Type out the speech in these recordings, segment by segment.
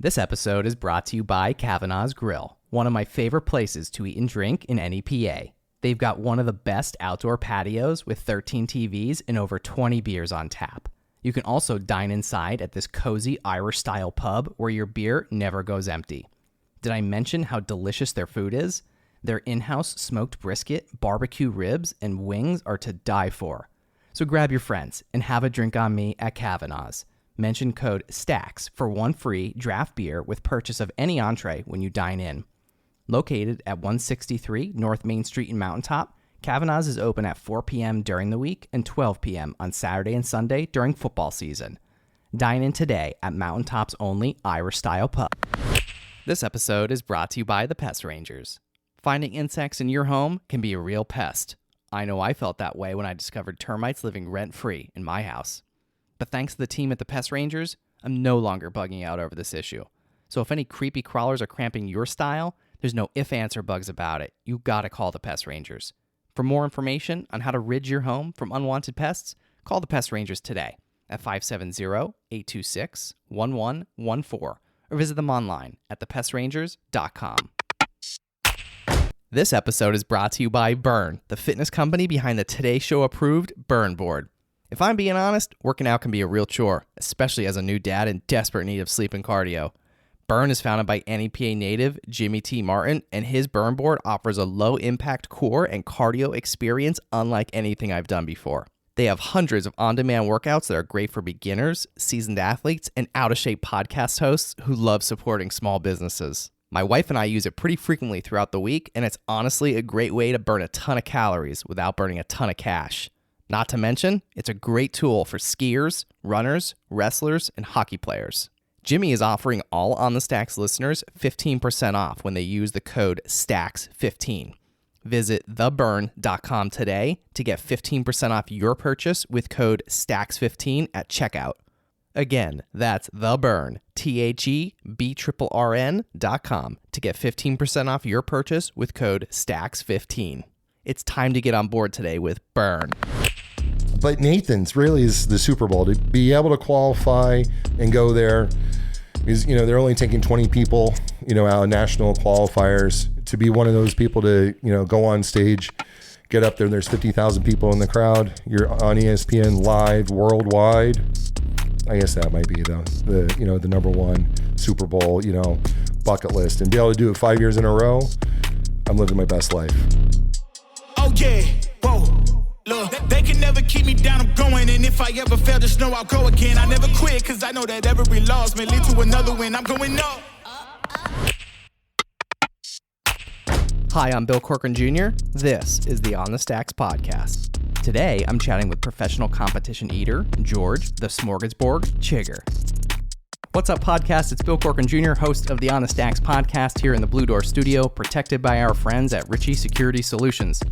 This episode is brought to you by Kavanaugh's Grill, one of my favorite places to eat and drink in any PA. They've got one of the best outdoor patios with 13 TVs and over 20 beers on tap. You can also dine inside at this cozy Irish-style pub where your beer never goes empty. Did I mention how delicious their food is? Their in-house smoked brisket, barbecue ribs, and wings are to die for. So grab your friends and have a drink on me at Kavanaugh's. Mention code STACKS for one free draft beer with purchase of any entree when you dine in. Located at 163 North Main Street in Mountaintop, Kavanaugh's is open at 4 p.m. during the week and 12 p.m. on Saturday and Sunday during football season. Dine in today at Mountaintop's only Irish-style pub. This episode is brought to you by the Pest Rangers. Finding insects in your home can be a real pest. I know I felt that way when I discovered termites living rent-free in my house. But thanks to the team at the Pest Rangers, I'm no longer bugging out over this issue. So if any creepy crawlers are cramping your style, there's no ifs, ands, or bugs about it. You gotta call the Pest Rangers. For more information on how to rid your home from unwanted pests, call the Pest Rangers today at 570-826-1114 or visit them online at thepestrangers.com. This episode is brought to you by Burn, the fitness company behind the Today Show approved Burn Board. If I'm being honest, working out can be a real chore, especially as a new dad in desperate need of sleep and cardio. Burn is founded by NEPA native Jimmy T. Martin, and his Burn Board offers a low-impact core and cardio experience unlike anything I've done before. They have hundreds of on-demand workouts that are great for beginners, seasoned athletes, and out-of-shape podcast hosts who love supporting small businesses. My wife and I use it pretty frequently throughout the week, and it's honestly a great way to burn a ton of calories without burning a ton of cash. Not to mention, it's a great tool for skiers, runners, wrestlers, and hockey players. Jimmy is offering all On the Stacks listeners 15% off when they use the code STACKS15. Visit theburn.com today to get 15% off your purchase with code STACKS15 at checkout. Again, that's theburn, THEBRRN.com to get 15% off your purchase with code STACKS15. It's time to get on board today with Burn. But Nathan's really is the Super Bowl to be able to qualify and go there is, they're only taking 20 people, out of national qualifiers to be one of those people to, go on stage, get up there. And there's 50,000 people in the crowd. You're on ESPN live worldwide. I guess that might be the number one Super Bowl, bucket list, and be able to do it 5 years in a row. I'm living my best life. Oh yeah, whoa. Look, they can never keep me down, I'm going. And if I ever fail, just know I'll go again. I never quit, cause I know that every loss may lead to another win. I'm going up. Hi, I'm Bill Corcoran Jr. This is the On the Stacks podcast. Today, I'm chatting with professional competition eater, George, the Smorgasbord Chiger. What's up, podcast? It's Bill Corcoran Jr., host of the On the Stacks podcast here in the Blue Door studio, protected by our friends at Ricci Security Solutions.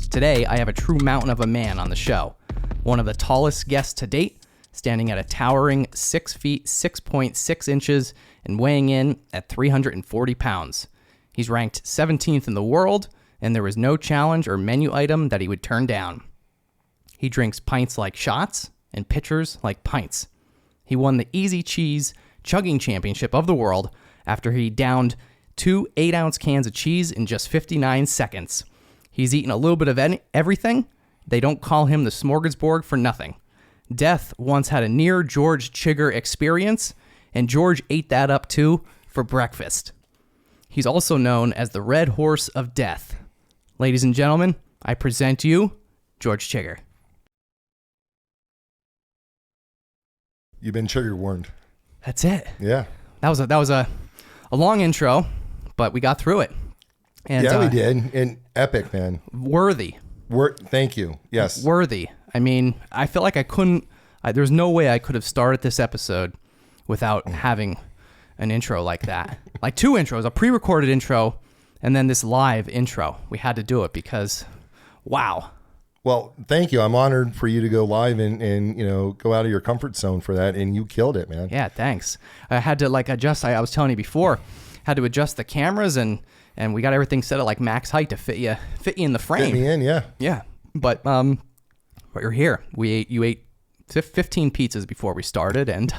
Today, I have a true mountain of a man on the show. One of the tallest guests to date, standing at a towering 6 feet, 6.6 inches, and weighing in at 340 pounds. He's ranked 17th in the world, and there was no challenge or menu item that he would turn down. He drinks pints like shots and pitchers like pints. He won the Easy Cheese Chugging Championship of the world after he downed 2 8-ounce cans of cheese in just 59 seconds. He's eaten a little bit of everything. They don't call him the Smorgasbord for nothing. Death once had a near George Chiger experience, and George ate that up too for breakfast. He's also known as the Red Horse of Death. Ladies and gentlemen, I present you, George Chiger. You've been trigger warned. That's it. Yeah. That was a long intro, but we got through it. And, yeah, we did. And epic, man. Worthy. Thank you. Yes. Worthy. I mean, I feel like there's no way I could have started this episode without having an intro like that. Like 2 intros, a pre-recorded intro and then this live intro. We had to do it because, wow. Well, thank you. I'm honored for you to go live and go out of your comfort zone for that. And you killed it, man. Yeah, thanks. I had to adjust. I was telling you before, had to adjust the cameras and we got everything set at like max height to fit you in the frame. Fit me in, yeah. Yeah. But you're here. You ate 15 pizzas before we started, and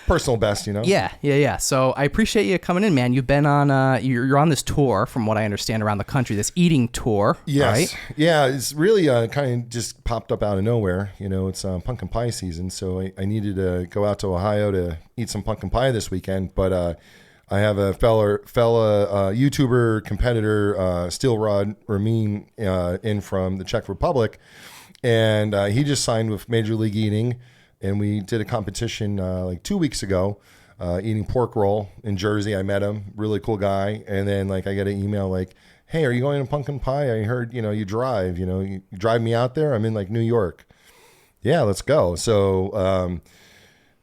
personal best, you know? Yeah. So I appreciate you coming in, man. You've been on, you're on this tour, from what I understand, around the country, this eating tour, Yes. right? Yeah, it's really kind of just popped up out of nowhere. You know, it's pumpkin pie season, so I needed to go out to Ohio to eat some pumpkin pie this weekend. But I have a fella YouTuber competitor, Steel Rod Ramin, in from the Czech Republic, and he just signed with Major League Eating, and we did a competition like 2 weeks ago, eating pork roll in Jersey. I met him, really cool guy, and then like I get an email like, "Hey, are you going to pumpkin pie? I heard you drive. You drive me out there. I'm in like New York. Yeah, let's go." So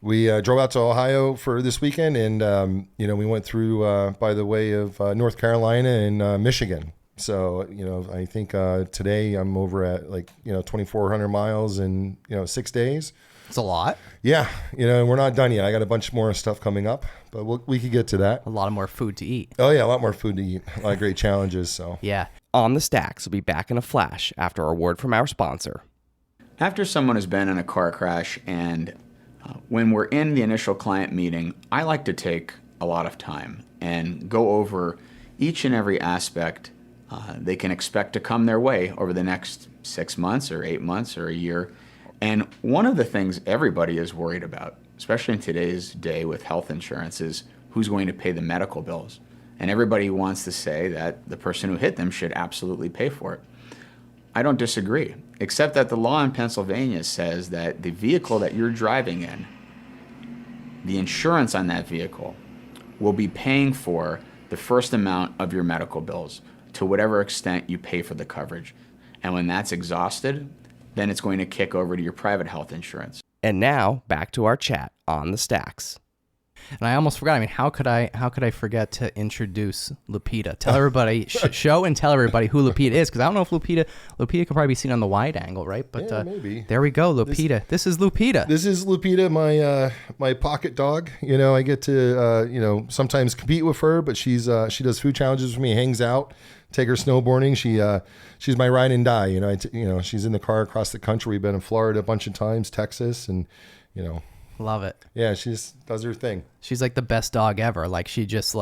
we drove out to Ohio for this weekend, and we went through by the way of North Carolina and Michigan. So I think today I'm over at like 2,400 miles in 6 days. It's a lot. Yeah, we're not done yet. I got a bunch more stuff coming up, but we could get to that. A lot of more food to eat. Oh yeah, a lot more food to eat. A lot of great challenges. So Yeah. On the Stacks will be back in a flash after a word from our sponsor. After someone has been in a car crash, and when we're in the initial client meeting, I like to take a lot of time and go over each and every aspect they can expect to come their way over the next 6 months or 8 months or a year. And one of the things everybody is worried about, especially in today's day with health insurance, is who's going to pay the medical bills. And everybody wants to say that the person who hit them should absolutely pay for it. I don't disagree, except that the law in Pennsylvania says that the vehicle that you're driving in, the insurance on that vehicle will be paying for the first amount of your medical bills to whatever extent you pay for the coverage. And when that's exhausted, then it's going to kick over to your private health insurance. And now, back to our chat on the Stacks. And I almost forgot. I mean, how could I forget to introduce Lupita? Tell everybody, show and tell everybody who Lupita is, because I don't know if Lupita could probably be seen on the wide angle, right? But yeah, maybe. There we go, Lupita. This is Lupita. This is Lupita, my pocket dog. I get to sometimes compete with her, but she does food challenges with me, hangs out, take her snowboarding. She's my ride and die. She's in the car across the country. We've been in Florida a bunch of times, Texas, and Love it. Yeah, she just does her thing. She's like the best dog ever. Like she just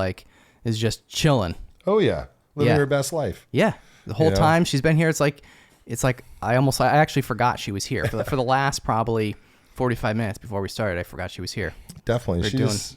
is just chilling. Oh yeah, living her best life. Yeah, the whole time she's been here. It's like I actually forgot she was here for the last probably 45 minutes before we started. I forgot she was here. Definitely,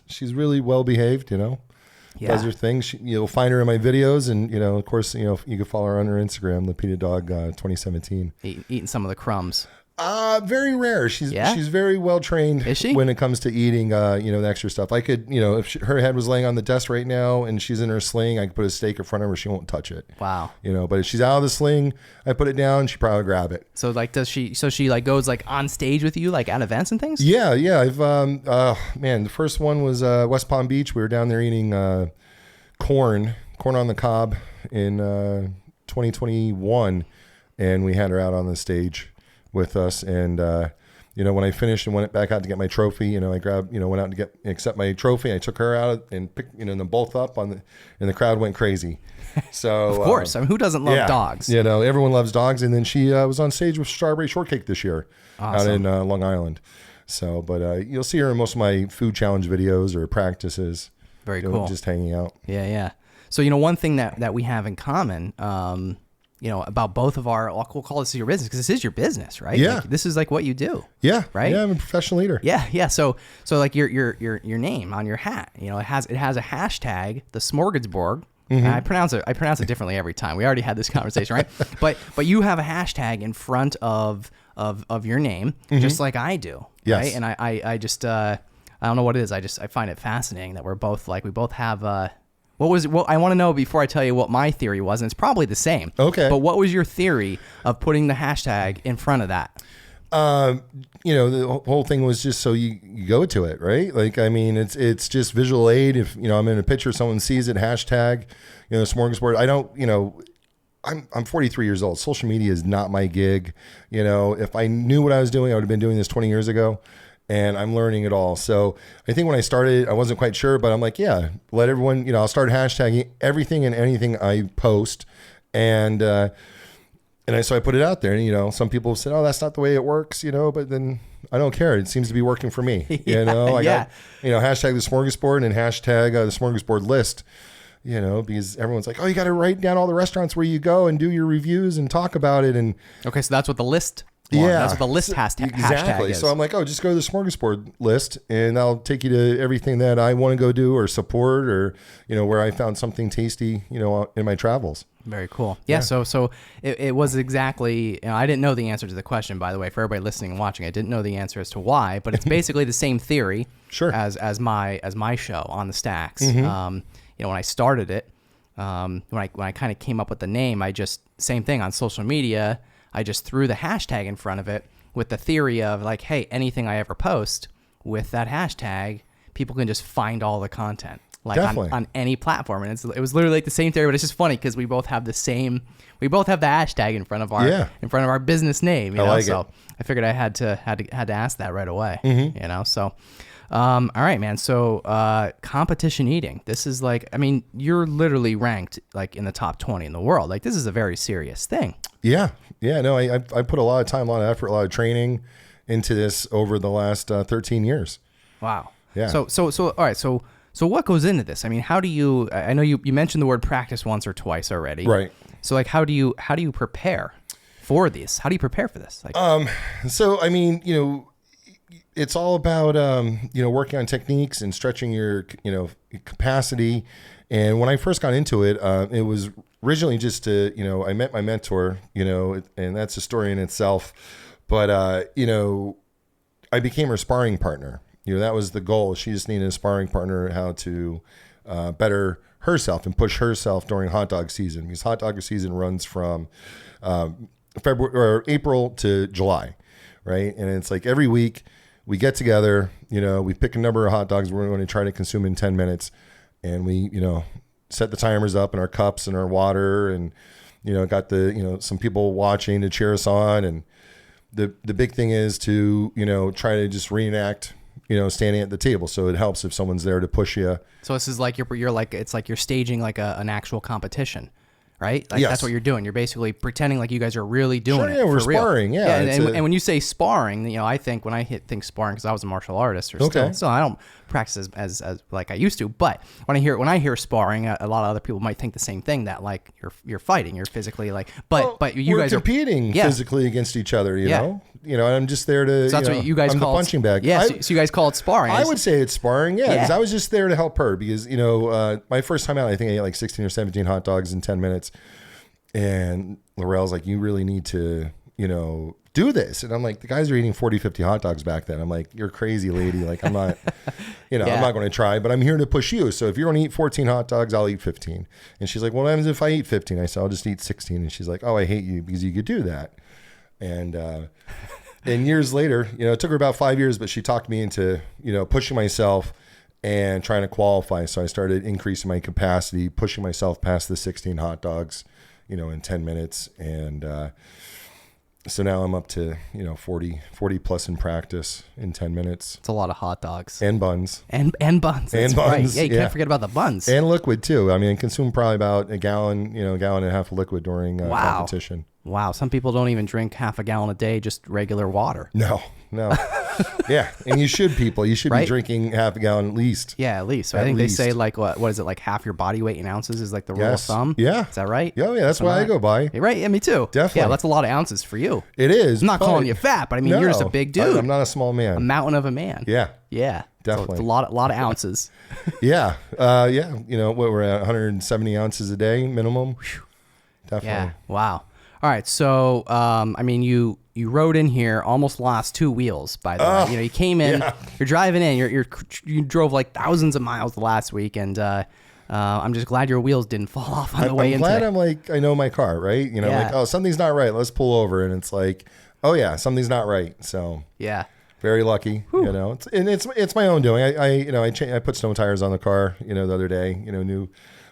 she's really well behaved. Yeah. Does her thing. You'll find her in my videos, and of course, you can follow her on her Instagram, Lupita Dog 2017. Eating some of the crumbs. Very rare. She's very well trained. Is she? When it comes to eating, the extra stuff. I could, if her head was laying on the desk right now and she's in her sling, I could put a steak in front of her. She won't touch it. Wow. But if she's out of the sling, I put it down. She probably grab it. So does she? So she goes on stage with you, like at events and things. Yeah. I've the first one was West Palm Beach. We were down there eating corn on the cob in 2021, and we had her out on the stage with us, and when I finished and went back out to get my trophy, I grabbed, went out to accept my trophy. I took her out and picked, them both up and the crowd went crazy. So of course, who doesn't love dogs? Everyone loves dogs. And then she was on stage with Strawberry Shortcake this year. Awesome. Out in Long Island. So, but you'll see her in most of my food challenge videos or practices. Very cool. Just hanging out. Yeah. So one thing that we have in common. About both of our, we'll call this your business, because this is your business, right? Yeah. This is what you do. Yeah. Right. Yeah. I'm a professional eater. Yeah. So like your name on your hat, it has a hashtag, the Smorgasbord. Mm-hmm. I pronounce it differently every time. We already had this conversation, right? but you have a hashtag in front of your name, just like I do. Yes. Right. And I just I don't know what it is. I find it fascinating that we both have What I want to know before I tell you what my theory was, and it's probably the same. Okay. But what was your theory of putting the hashtag in front of that? The whole thing was just so you go to it, right? Like, I mean, it's just visual aid. If, I'm in a picture, someone sees it, hashtag, Smorgasbord. I don't, I'm 43 years old. Social media is not my gig. If I knew what I was doing, I would have been doing this 20 years ago. And I'm learning it all. So I think when I started, I wasn't quite sure, but I'm like, yeah, let everyone, I'll start hashtagging everything and anything I post. And so I put it out there, and, you know, some people said, oh, that's not the way it works, you know, but then I don't care. It seems to be working for me. You know, I got, you know, hashtag the smorgasbord and hashtag the smorgasbord list, you know, because everyone's like, oh, you got to write down all the restaurants where you go and do your reviews and talk about it. And okay, so that's what the list that's what the list hashtag is. So I'm like, oh, just go to the smorgasbord list and I'll take you to everything that I want to go do or support, or, you know, where I found something tasty, you know, in my travels. Very cool. Yeah. So it was exactly, you know, I didn't know the answer to the question, by the way, for everybody listening and watching. I didn't know the answer as to why, but it's basically the same theory Sure. as my show on the Stacks. Mm-hmm. You know, when I started it, when I kind of came up with the name, same thing on social media, I just threw the hashtag in front of it with the theory of like, hey, anything I ever post with that hashtag, people can just find all the content. Like on any platform. And it was literally like the same theory, but it's just funny because we both have the hashtag in front of our business name, you know? Like so it. I figured I had to ask that right away, you know? So, all right, man. So, competition eating, this is like, I mean, you're literally ranked like in the top 20 in the world. Like, this is a very serious thing. Yeah. No, I put a lot of time, a lot of effort, a lot of training into this over the last 13 years. Wow. Yeah. So all right. So what goes into this? I mean, how do you, I know you mentioned the word practice once or twice already. Right. So like, how do you prepare for these? How do you prepare for this? Like, so, I mean, you know, it's all about, you know, working on techniques and stretching your, you know, capacity. And when I first got into it, it was originally just to, you know, I met my mentor, you know, and that's a story in itself. But, you know, I became her sparring partner. You know, that was the goal. She just needed a sparring partner, how to better herself and push herself during hot dog season, because hot dog season runs from February or April to July, right? And it's like every week we get together, you know, we pick a number of hot dogs we're going to try to consume in 10 minutes, and we, you know, set the timers up in our cups and our water, and, you know, got the, you know, some people watching to cheer us on. And the big thing is to, you know, try to just reenact, you know, standing at the table. So it helps if someone's there to push you. So this is like you're like, it's like you're staging like an actual competition, right? Like Yes. That's what you're doing. You're basically pretending like you guys are really doing Sure, it. yeah, we're for real. sparring, yeah, And when you say sparring, you know, I think when I think sparring, because I was a martial artist, or still I don't practice as like I used to. But when I hear sparring, a lot of other people might think the same thing, that like you're fighting, you're physically like, but you we're guys competing physically against each other, you know. You know, I'm just there to. So that's what you guys I'm call the punching bag. Yeah, so you guys call it sparring. I would say it's sparring, yeah, because I was just there to help her. Because, you know, my first time out, I think I ate like 16 or 17 hot dogs in 10 minutes, and Laurel's like, "You really need to, you know, do this." And I'm like, "The guys are eating 40, 50 hot dogs back then." I'm like, "You're crazy, lady. Like, I'm not, you know, I'm not going to try, but I'm here to push you. So if you're going to eat 14 hot dogs, I'll eat 15." And she's like, "Well, what happens if I eat 15?" I said, "I'll just eat 16." And she's like, "Oh, I hate you because you could do that." And years later, you know, it took her about 5 years, but she talked me into, you know, pushing myself and trying to qualify. So I started increasing my capacity, pushing myself past the 16 hot dogs, you know, in 10 minutes. And so now I'm up to, you know, 40 plus in practice in 10 minutes. It's a lot of hot dogs. And buns. And buns. That's and buns. Right. Yeah, you can't forget about the buns. And liquid, too. I mean, I consume probably about a gallon and a half of liquid during competition. Wow, some people don't even drink half a gallon a day, just regular water. No. Yeah, and you should, people. You should be drinking half a gallon at least. Yeah, at least. So I think they say like, what is it, like half your body weight in ounces is like the rule of thumb? Yeah. Is that right? Yeah, that's what I go by. You're right, yeah, me too. Definitely. Yeah, that's a lot of ounces for you. It is. I'm not calling you fat, but I mean, you're just a big dude. I'm not a small man. A mountain of a man. Yeah. Yeah. Definitely. So it's a lot of ounces. Yeah. You know, what we're at 170 ounces a day minimum. Definitely. Yeah. Wow. All right, so I mean, you rode in here, almost lost 2 wheels. By the way, you know, you came in, you're driving in, you drove like thousands of miles the last week, and I'm just glad your wheels didn't fall off on the way in. I'm glad I know my car, right? You know, like, oh, something's not right. Let's pull over, and it's like, oh yeah, something's not right. So yeah, very lucky. Whew. You know, it's my own doing. I put snow tires on the car, you know, the other day. You know, new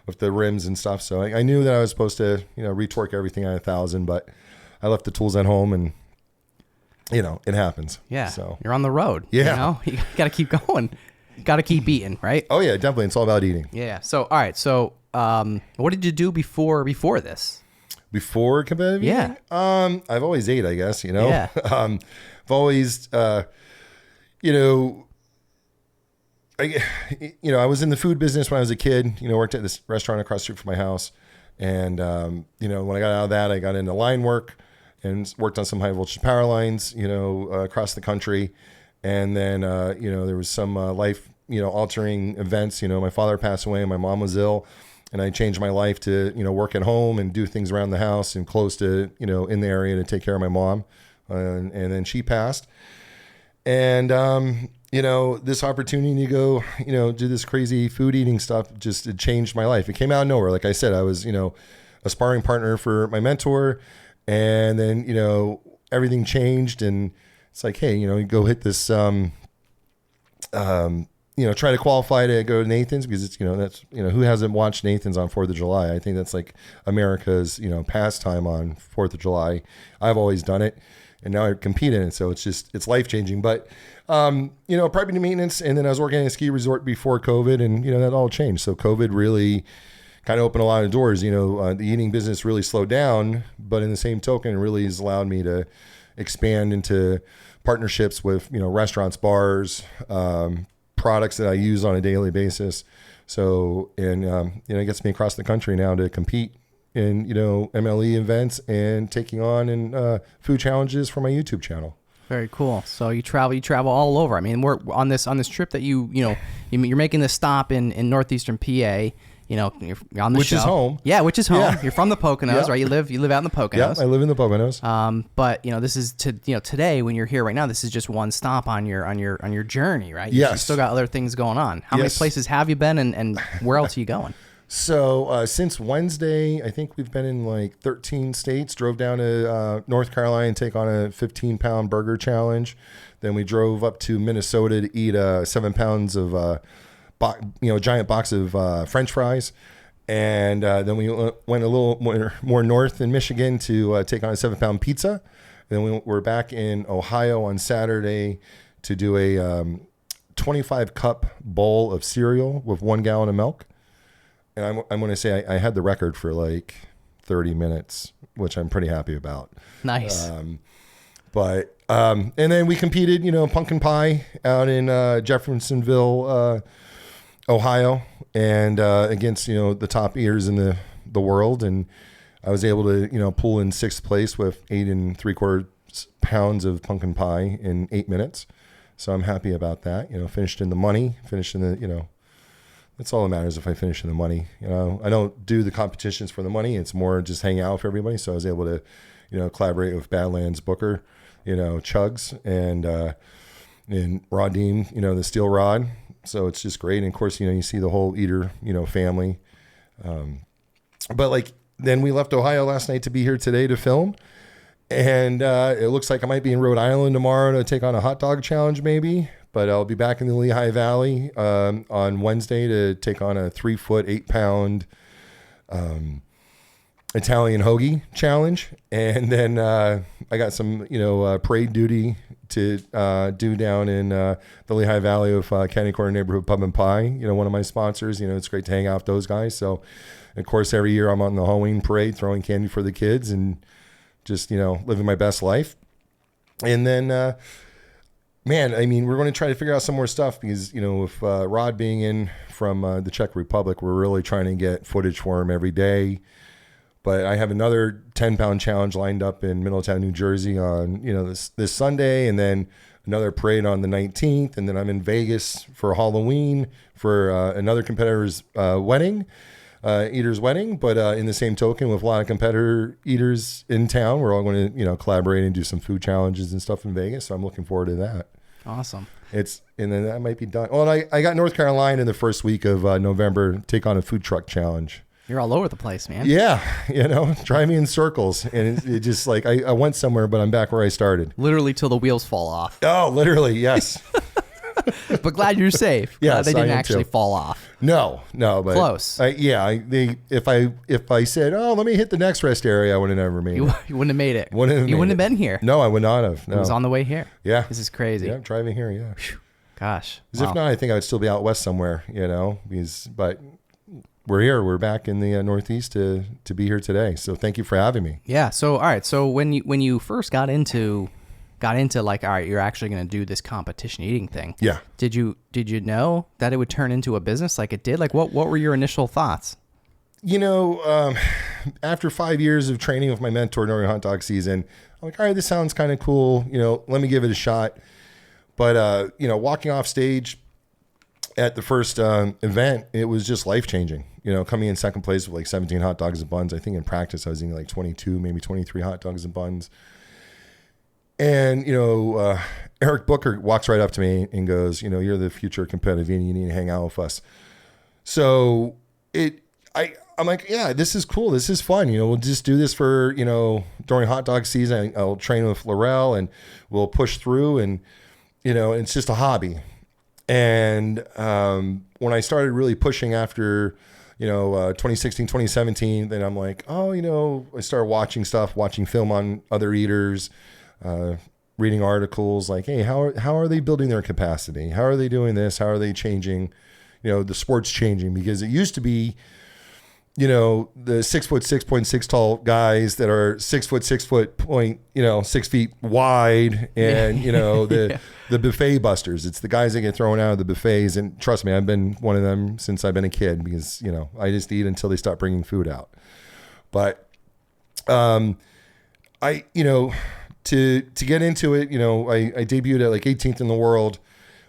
with the rims and stuff. So I knew that I was supposed to, you know, retorque everything at 1,000, but I left the tools at home, and, you know, it happens. Yeah. So you're on the road. Yeah. You know, you got to keep going. Got to keep eating, right? Oh yeah, definitely. It's all about eating. Yeah. So, all right. So, what did you do before this? Before competitive Yeah. eating? I've always ate, I guess, Yeah. I've always, you know, I was in the food business when I was a kid, worked at this restaurant across the street from my house. And, when I got out of that, I got into line work and worked on some high voltage power lines, across the country. And then, there was some life, altering events. My father passed away and my mom was ill. And I changed my life to, work at home and do things around the house and close to, in the area to take care of my mom. And then she passed. And, this opportunity to go, do this crazy food eating stuff, it changed my life. It came out of nowhere. Like I said, I was, a sparring partner for my mentor. And then, everything changed. And it's like, hey, you go hit this, try to qualify to go to Nathan's because it's, that's, who hasn't watched Nathan's on 4th of July? I think that's like America's, pastime on 4th of July. I've always done it and now I compete in it. So it's life-changing, but, property maintenance. And then I was working at a ski resort before COVID and, that all changed. So COVID really kind of opened a lot of doors, the eating business really slowed down, but in the same token, it really has allowed me to expand into partnerships with, restaurants, bars, products that I use on a daily basis. So, and, it gets me across the country now to compete in, MLE events and taking on and food challenges for my YouTube channel. Very cool. So you travel all over. I mean, we're on this trip that you're making this stop in northeastern PA. You're on the which show. Is home. Yeah, which is home. Yeah. You're from the Poconos, Yeah. right? You live out in the Poconos. Yeah, I live in the Poconos. But this is today when you're here right now, this is just one stop on your journey, right? Yes. You still got other things going on. How many Yes. places have you been and where else are you going? So since Wednesday, I think we've been in like 13 states, drove down to North Carolina and take on a 15-pound burger challenge. Then we drove up to Minnesota to eat 7 pounds of giant box of French fries. And then we went a little more north in Michigan to take on a 7-pound pizza. And then we're back in Ohio on Saturday to do a 25-cup bowl of cereal with 1 gallon of milk. And I'm going to say I had the record for like 30 minutes, which I'm pretty happy about. Nice. And then we competed, pumpkin pie out in Jeffersonville, Ohio, and against the top eaters in the world, and I was able to pull in 6th place with 8 3/4 pounds of pumpkin pie in 8 minutes. So I'm happy about that. Finished in the money. Finished in the that's all that matters if I finish in the money. I don't do the competitions for the money. It's more just hang out with everybody. So I was able to collaborate with Badlands Booker, Chugs and Rod Dean, the steel rod. So it's just great. And of course, you see the whole eater, family. But then we left Ohio last night to be here today to film. And it looks like I might be in Rhode Island tomorrow to take on a hot dog challenge maybe. But I'll be back in the Lehigh Valley on Wednesday to take on a 3-foot, 8-pound Italian hoagie challenge. And then I got some, parade duty to do down in the Lehigh Valley of County Corner Neighborhood Pub and Pie, one of my sponsors. It's great to hang out with those guys. So, of course, every year I'm on the Halloween parade throwing candy for the kids and just, living my best life. And then, man, I mean, we're going to try to figure out some more stuff because, with Rod being in from the Czech Republic, we're really trying to get footage for him every day. But I have another 10-pound challenge lined up in Middletown, New Jersey on, this Sunday, and then another parade on the 19th. And then I'm in Vegas for Halloween for another competitor's wedding, eater's wedding. But in the same token, with a lot of competitor eaters in town, we're all going to, collaborate and do some food challenges and stuff in Vegas. So I'm looking forward to that. Awesome. And then that might be done. Well, I got North Carolina in the first week of November, take on a food truck challenge. You're all over the place, man. Yeah, driving in circles. And it just like, I went somewhere, but I'm back where I started. Literally till the wheels fall off. Oh, literally, yes. But glad you're safe. Yes, they didn't I am actually too. fall off. No, but close. If I said, oh, let me hit the next rest area, I would have never made it. You wouldn't have made it. You made wouldn't it. have been here. No, I would not have. No. It was on the way here. Yeah. This is crazy. Yeah, driving here, yeah. Gosh. Because if not, I think I would still be out west somewhere, but we're here. We're back in the Northeast to be here today. So thank you for having me. Yeah. So all right. So when you first got into like, all right, you're actually going to do this competition eating thing. Yeah. Did you know that it would turn into a business like it did? Like what were your initial thoughts? After 5 years of training with my mentor during hot dog season, I'm like, all right, this sounds kind of cool. Let me give it a shot. But, walking off stage at the first event, it was just life-changing. Coming in second place with like 17 hot dogs and buns. I think in practice I was eating like 22, maybe 23 hot dogs and buns. And, Eric Booker walks right up to me and goes, you're the future competitive eating. You need to hang out with us. So I'm like, yeah, this is cool. This is fun. We'll just do this for, during hot dog season. I'll train with Laurel and we'll push through and, it's just a hobby. And when I started really pushing after, 2016, 2017, then I'm like, I started watching film on other eaters, reading articles like, hey, how are they building their capacity? How are they doing this? How are they changing? The sport's changing because it used to be, the 6'6" tall guys that are 6 feet wide and, the buffet busters. It's the guys that get thrown out of the buffets. And trust me, I've been one of them since I've been a kid because, I just eat until they stop bringing food out. But, to get into it, I debuted at like 18th in the world,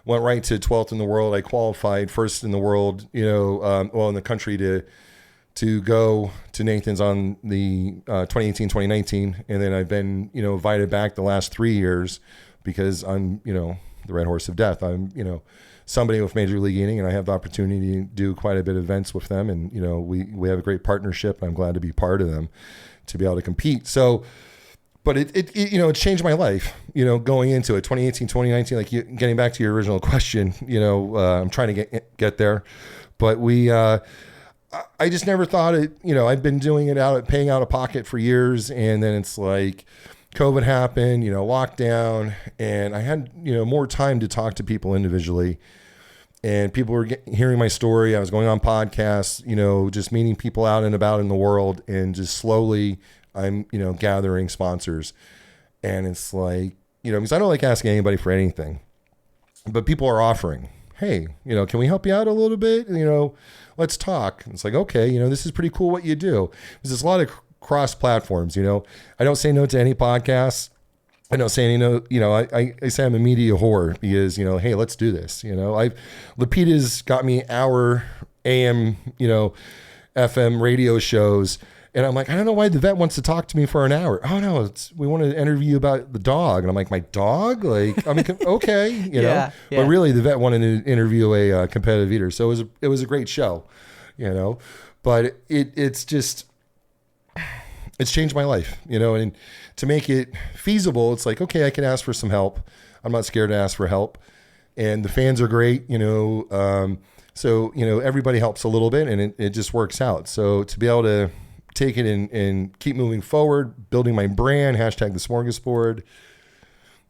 went right to 12th in the world. I qualified first in the world, in the country to go to Nathan's on the 2018, 2019. And then I've been, invited back the last 3 years because I'm, the Red Horse of Death. I'm, somebody with Major League Eating, and I have the opportunity to do quite a bit of events with them. And, we have a great partnership. I'm glad to be part of them to be able to compete. So, but it's changed my life, going into it, 2018, 2019, like getting back to your original question, I'm trying to get there, but I just never thought it, I've been doing it paying out of pocket for years. And then it's like COVID happened, lockdown, and I had, more time to talk to people individually, and people were hearing my story. I was going on podcasts, just meeting people out and about in the world, and just slowly I'm, gathering sponsors. And it's like, because I don't like asking anybody for anything, but people are offering, hey, can we help you out a little bit? Let's talk. It's like, okay, this is pretty cool what you do. There's a lot of cross platforms, I don't say no to any podcasts. I don't say any no, I say I'm a media whore because, hey, let's do this. Lapita's got me hour AM, FM radio shows. And I'm like, I don't know why the vet wants to talk to me for an hour. Oh no, we want to interview you about the dog. And I'm like, my dog? Like, I mean, okay, Yeah. But really the vet wanted to interview a competitive eater. So it was a great show, but it's changed my life, and to make it feasible, it's like, okay, I can ask for some help. I'm not scared to ask for help. And the fans are great, so, everybody helps a little bit, and it just works out. So to be able to take it and keep moving forward, building my brand, # the smorgasbord,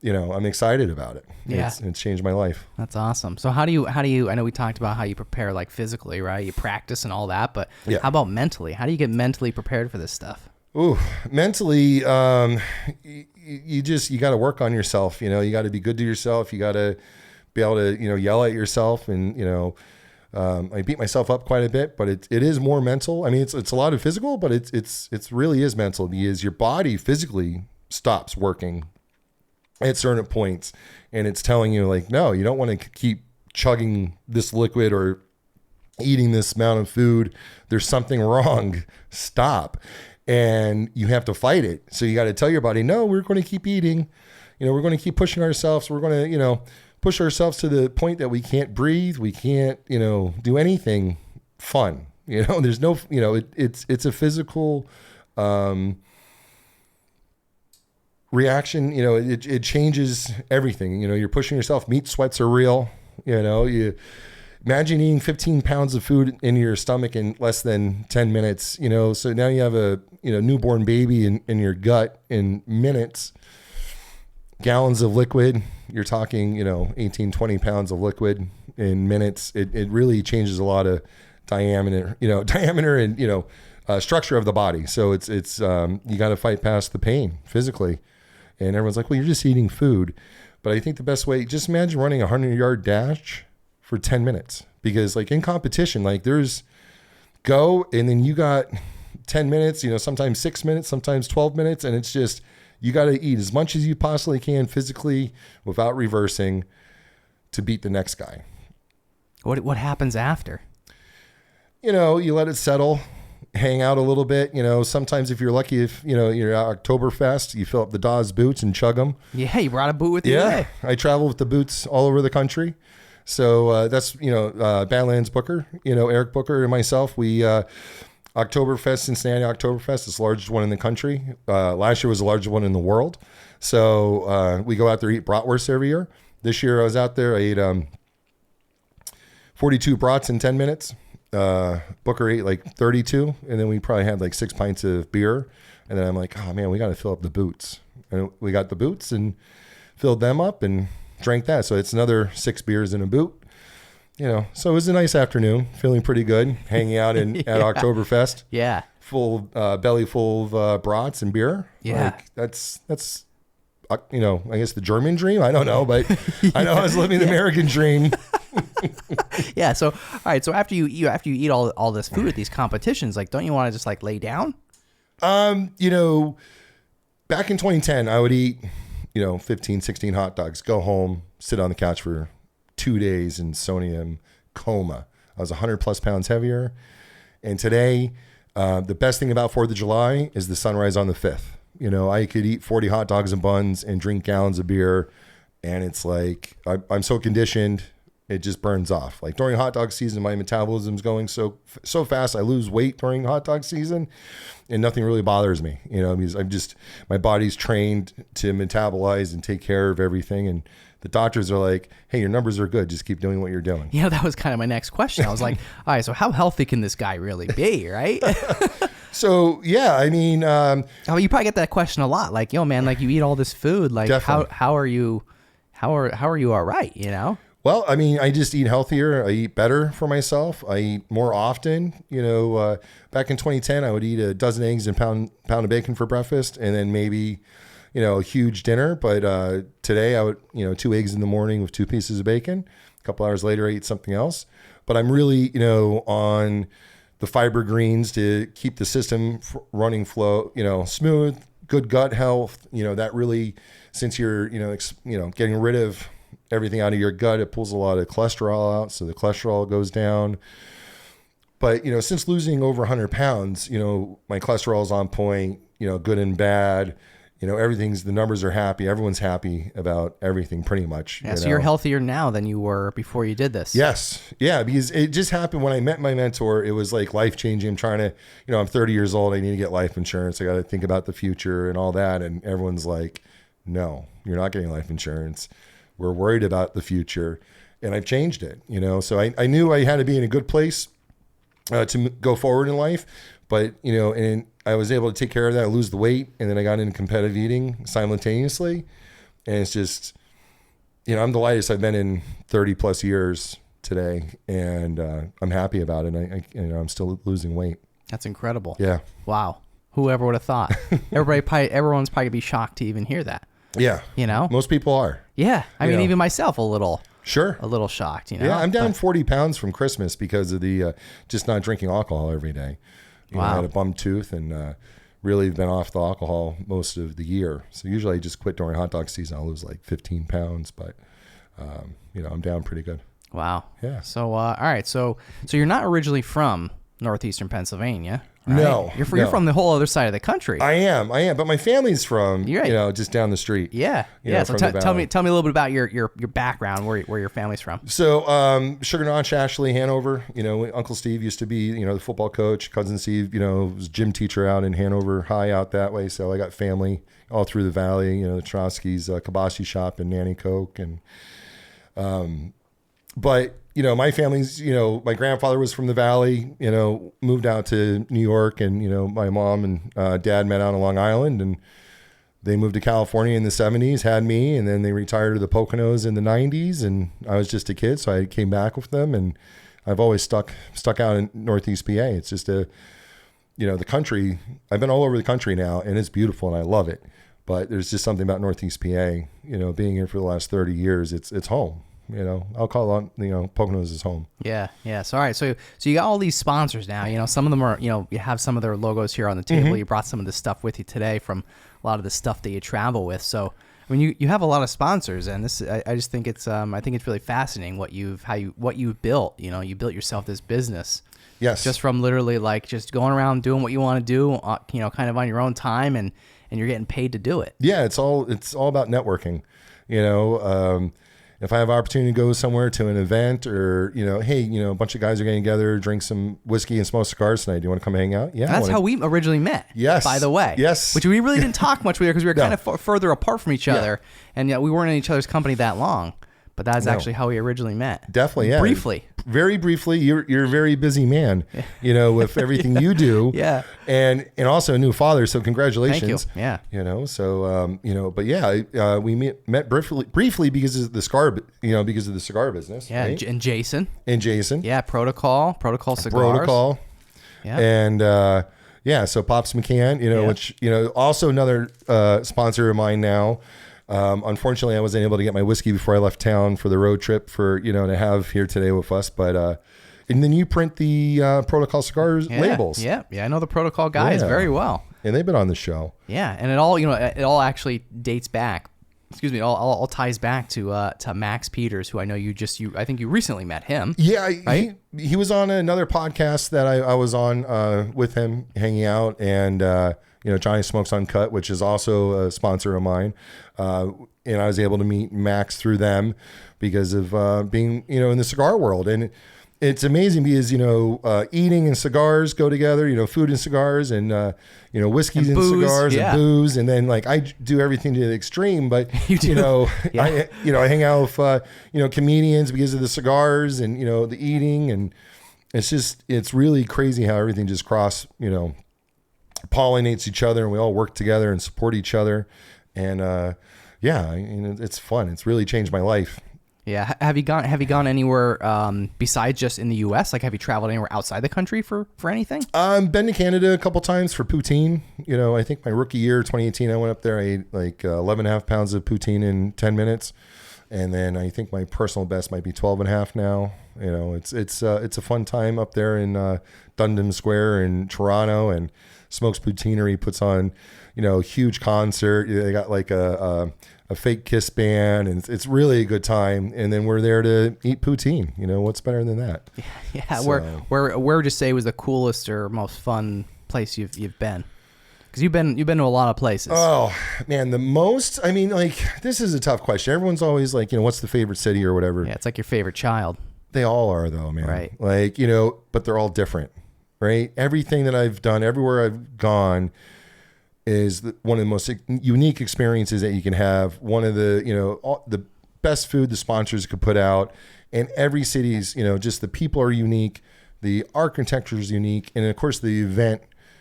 I'm excited about it. Yeah. It's changed my life. That's awesome. So how do you, I know we talked about how you prepare like physically, right? You practice and all that, but Yeah. How about mentally? How do you get mentally prepared for this stuff? Ooh, mentally, you got to work on yourself. You got to be good to yourself. You got to be able to, yell at yourself. And, I beat myself up quite a bit, but it is more mental. I mean, it's a lot of physical, but it's really is mental because your body physically stops working at certain points, and it's telling you like, no, you don't want to keep chugging this liquid or eating this amount of food. There's something wrong. Stop. And you have to fight it. So you got to tell your body, no, we're going to keep eating. We're going to keep pushing ourselves. We're going to, push ourselves to the point that we can't breathe. We can't, do anything fun. There's no, it's a physical reaction. It changes everything. You're pushing yourself. Meat sweats are real. You imagine eating 15 pounds of food in your stomach in less than 10 minutes, so now you have a, newborn baby in your gut in minutes, gallons of liquid. You're talking, 18, 20 pounds of liquid in minutes. It really changes a lot of diameter and, structure of the body. So it's you got to fight past the pain physically. And everyone's like, well, you're just eating food. But I think the best way, just imagine running a 100-yard dash for 10 minutes. Because like in competition, like there's go and then you got 10 minutes, sometimes 6 minutes, sometimes 12 minutes. And it's just, you got to eat as much as you possibly can physically without reversing to beat the next guy. What happens after? You let it settle, hang out a little bit. Sometimes if you're lucky, if you're at Oktoberfest, you fill up the Dawes boots and chug them. Yeah, you brought a boot with you Yeah, today. I travel with the boots all over the country. So that's Badlands Booker, Eric Booker and myself. We Oktoberfest, Cincinnati Oktoberfest is the largest one in the country. Last year was the largest one in the world. So we go out there, eat bratwurst every year. This year I was out there, I ate 42 brats in 10 minutes. Booker ate like 32, and then we probably had like 6 pints of beer. And then I'm like, oh man, we got to fill up the boots. And we got the boots and filled them up and drank that. So it's another 6 beers in a boot. So it was a nice afternoon, feeling pretty good, hanging out at Oktoberfest. Yeah. Full belly full of brats and beer. Yeah. Like, that's I guess the German dream. I don't know, but I know I was living the American dream. Yeah. So, all right. So after you eat all this food at these competitions, like, don't you want to just like lay down? Back in 2010, I would eat, 15, 16 hot dogs, go home, sit on the couch for 2 days in sodium coma. I was 100 plus pounds heavier. And today, the best thing about 4th of July is the sunrise on the 5th. I could eat 40 hot dogs and buns and drink gallons of beer. And it's like, I'm so conditioned, it just burns off. Like during hot dog season, my metabolism's going so fast. I lose weight during hot dog season and nothing really bothers me, because my body's trained to metabolize and take care of everything. And the doctors are like, hey, your numbers are good. Just keep doing what you're doing. That was kind of my next question. I was like, all right, so how healthy can this guy really be? Right. So, yeah, I mean, you probably get that question a lot. Like, yo, man, like you eat all this food. Like, definitely. how are you all right? Well, I mean, I just eat healthier. I eat better for myself. I eat more often. Back in 2010, I would eat a dozen eggs and pound of bacon for breakfast, and then maybe, a huge dinner. But today, I would, 2 eggs in the morning with 2 pieces of bacon. A couple hours later, I eat something else. But I'm really, on the fiber greens to keep the system running flow, smooth, good gut health. That really, since you're, getting rid of everything out of your gut, it pulls a lot of cholesterol out, so the cholesterol goes down. But since losing over 100 pounds, my cholesterol is on point, good and bad, the numbers are happy, everyone's happy about everything pretty much. So you're healthier now than you were before you did this. Yes. Yeah, because it just happened when I met my mentor. It was like life changing. I'm trying to, I'm 30 years old, I need to get life insurance, I got to think about the future and all that. And everyone's like, no, you're not getting life insurance. We're worried about the future. And I've changed it, so I knew I had to be in a good place to go forward in life. But, and I was able to take care of that, lose the weight. And then I got into competitive eating simultaneously. And it's just, I'm the lightest I've been in 30 plus years today. And I'm happy about it. I'm still losing weight. That's incredible. Yeah. Wow. Whoever would have thought? Everyone's probably gonna be shocked to even hear that. Yeah. Most people are. Yeah. I mean, even myself, a little shocked, Yeah. I'm down 40 pounds from Christmas because of the, just not drinking alcohol every day. I had a bum tooth and, really been off the alcohol most of the year. So usually I just quit during hot dog season. I'll lose like 15 pounds, but, I'm down pretty good. Wow. Yeah. So, all right. So you're not originally from northeastern Pennsylvania. Right? No, you're from the whole other side of the country. I am, but my family's from, just down the street. Yeah. So tell me a little bit about your background, where your family's from. So, Sugar Notch, Ashley, Hanover, Uncle Steve used to be, the football coach. Cousin Steve, was gym teacher out in Hanover High out that way. So I got family all through the valley, the Trotsky's kielbasa shop in Nanticoke. And, but, my family's, my grandfather was from the valley, moved out to New York, and, my mom and dad met out on Long Island, and they moved to California in the 70s, had me, and then they retired to the Poconos in the 90s, and I was just a kid, so I came back with them, and I've always stuck out in Northeast PA. It's just the country. I've been all over the country now, and it's beautiful, and I love it. But there's just something about Northeast PA, being here for the last 30 years, it's home. I'll call it, Poconos is home. Yeah. So, all right. So you got all these sponsors now, some of them are, you have some of their logos here on the table. Mm-hmm. You brought some of this stuff with you today from a lot of the stuff that you travel with. So, I mean, you have a lot of sponsors, and this, I just think it's really fascinating what you've built. You built yourself this business. Yes. Just from literally like just going around doing what you want to do, kind of on your own time, and you're getting paid to do it. Yeah, it's all about networking. If I have opportunity to go somewhere to an event, or hey, a bunch of guys are getting together, drink some whiskey and smoke cigars tonight. Do you want to come hang out? Yeah, that's how we originally met. Yes, by the way. Yes, which we really didn't talk much with because we were kind of further apart from each other, and we weren't in each other's company that long. But that's actually how we originally met. Definitely, yeah. Very briefly. You're a very busy man, with everything you do. Yeah. And also a new father, so congratulations. Thank you. Yeah. So but yeah, we met briefly because of the cigar, because of the cigar business. Yeah, right? and Jason. Yeah, Protocol Cigars. Protocol. Yeah. And so Pops McCann, which also another sponsor of mine now. Unfortunately, I wasn't able to get my whiskey before I left town for the road trip to have here today with us. But and then you print the Protocol Cigars labels. Yeah, I know the Protocol guys very well, and they've been on the show. Yeah, and it all actually dates back. Excuse me, it all ties back to Max Peters, who I know I think you recently met him. Yeah, right? He was on another podcast that I was on with him, hanging out, and Johnny Smokes Uncut, which is also a sponsor of mine. And I was able to meet Max through them because of being, in the cigar world. And it's amazing because, eating and cigars go together, food and cigars, and, whiskeys and cigars and booze. And then I do everything to the extreme, but, I hang out with, comedians because of the cigars and, the eating. And it's really crazy how everything just pollinates each other, and we all work together and support each other. And it's fun. It's really changed my life. Yeah. Have you gone anywhere besides just in the U.S.? Like, have you traveled anywhere outside the country for anything? Been to Canada a couple times for poutine. I think my rookie year, 2018, I went up there. I ate 11.5 pounds of poutine in 10 minutes. And then I think my personal best might be 12.5 now. It's a fun time up there in Dundas Square in Toronto, and Smokes Poutinery puts on, a huge concert. They got a fake Kiss band, and it's really a good time. And then we're there to eat poutine. What's better than that? Yeah. So, where would you say was the coolest or most fun place you've been? Because you've been to a lot of places. Oh man, the most. I mean, this is a tough question. Everyone's always like, what's the favorite city or whatever. Yeah, it's like your favorite child. They all are though, man. Right. But they're all different. Right. Everything that I've done, everywhere I've gone, is one of the most unique experiences that you can have. One of the, the best food the sponsors could put out. And every city's, just the people are unique. The architecture is unique. And of course the event,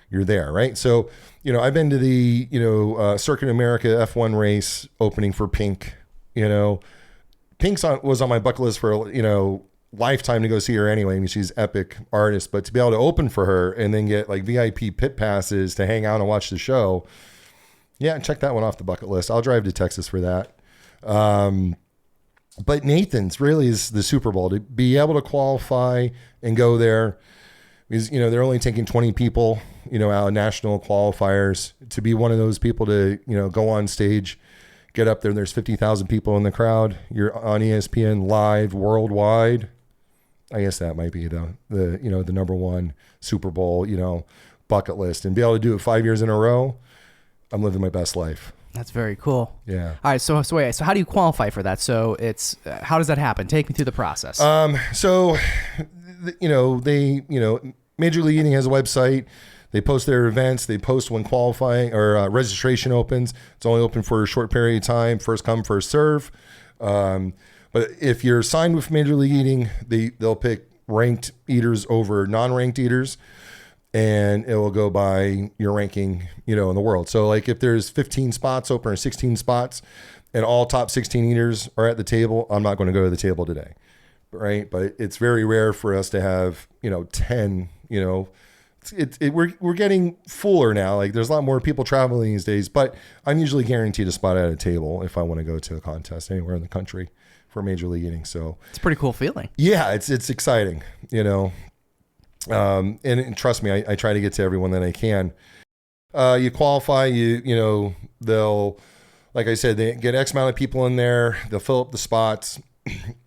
you're there, right? So, I've been to the, Circuit America F1 race opening for Pink. Pink's was on my bucket list for, lifetime to go see her anyway. I mean, she's an epic artist, but to be able to open for her and then get VIP pit passes to hang out and watch the show. Yeah. Check that one off the bucket list. I'll drive to Texas for that. But Nathan's really is the Super Bowl, to be able to qualify and go there because, they're only taking 20 people, out of national qualifiers, to be one of those people to, go on stage, get up there. There's 50,000 people in the crowd. You're on ESPN live worldwide. I guess that might be the number one Super Bowl, bucket list, and be able to do it 5 years in a row. I'm living my best life. That's very cool. Yeah. All right. So how do you qualify for that? So it's, how does that happen? Take me through the process. Major League Eating has a website. They post their events. They post when qualifying or registration opens. It's only open for a short period of time. First come, first serve. But if you're signed with Major League Eating, they'll pick ranked eaters over non-ranked eaters, and it will go by your ranking, in the world. So if there's 15 spots open or 16 spots and all top 16 eaters are at the table, I'm not going to go to the table today. right? But it's very rare for us to have, 10, we're getting fuller now. Like there's a lot more people traveling these days, but I'm usually guaranteed a spot at a table if I want to go to a contest anywhere in the country for Major League eating. So it's a pretty cool feeling. Yeah, it's exciting, and trust me, I try to get to everyone that I can. You qualify, they'll, like I said, they get X amount of people in there. They'll fill up the spots.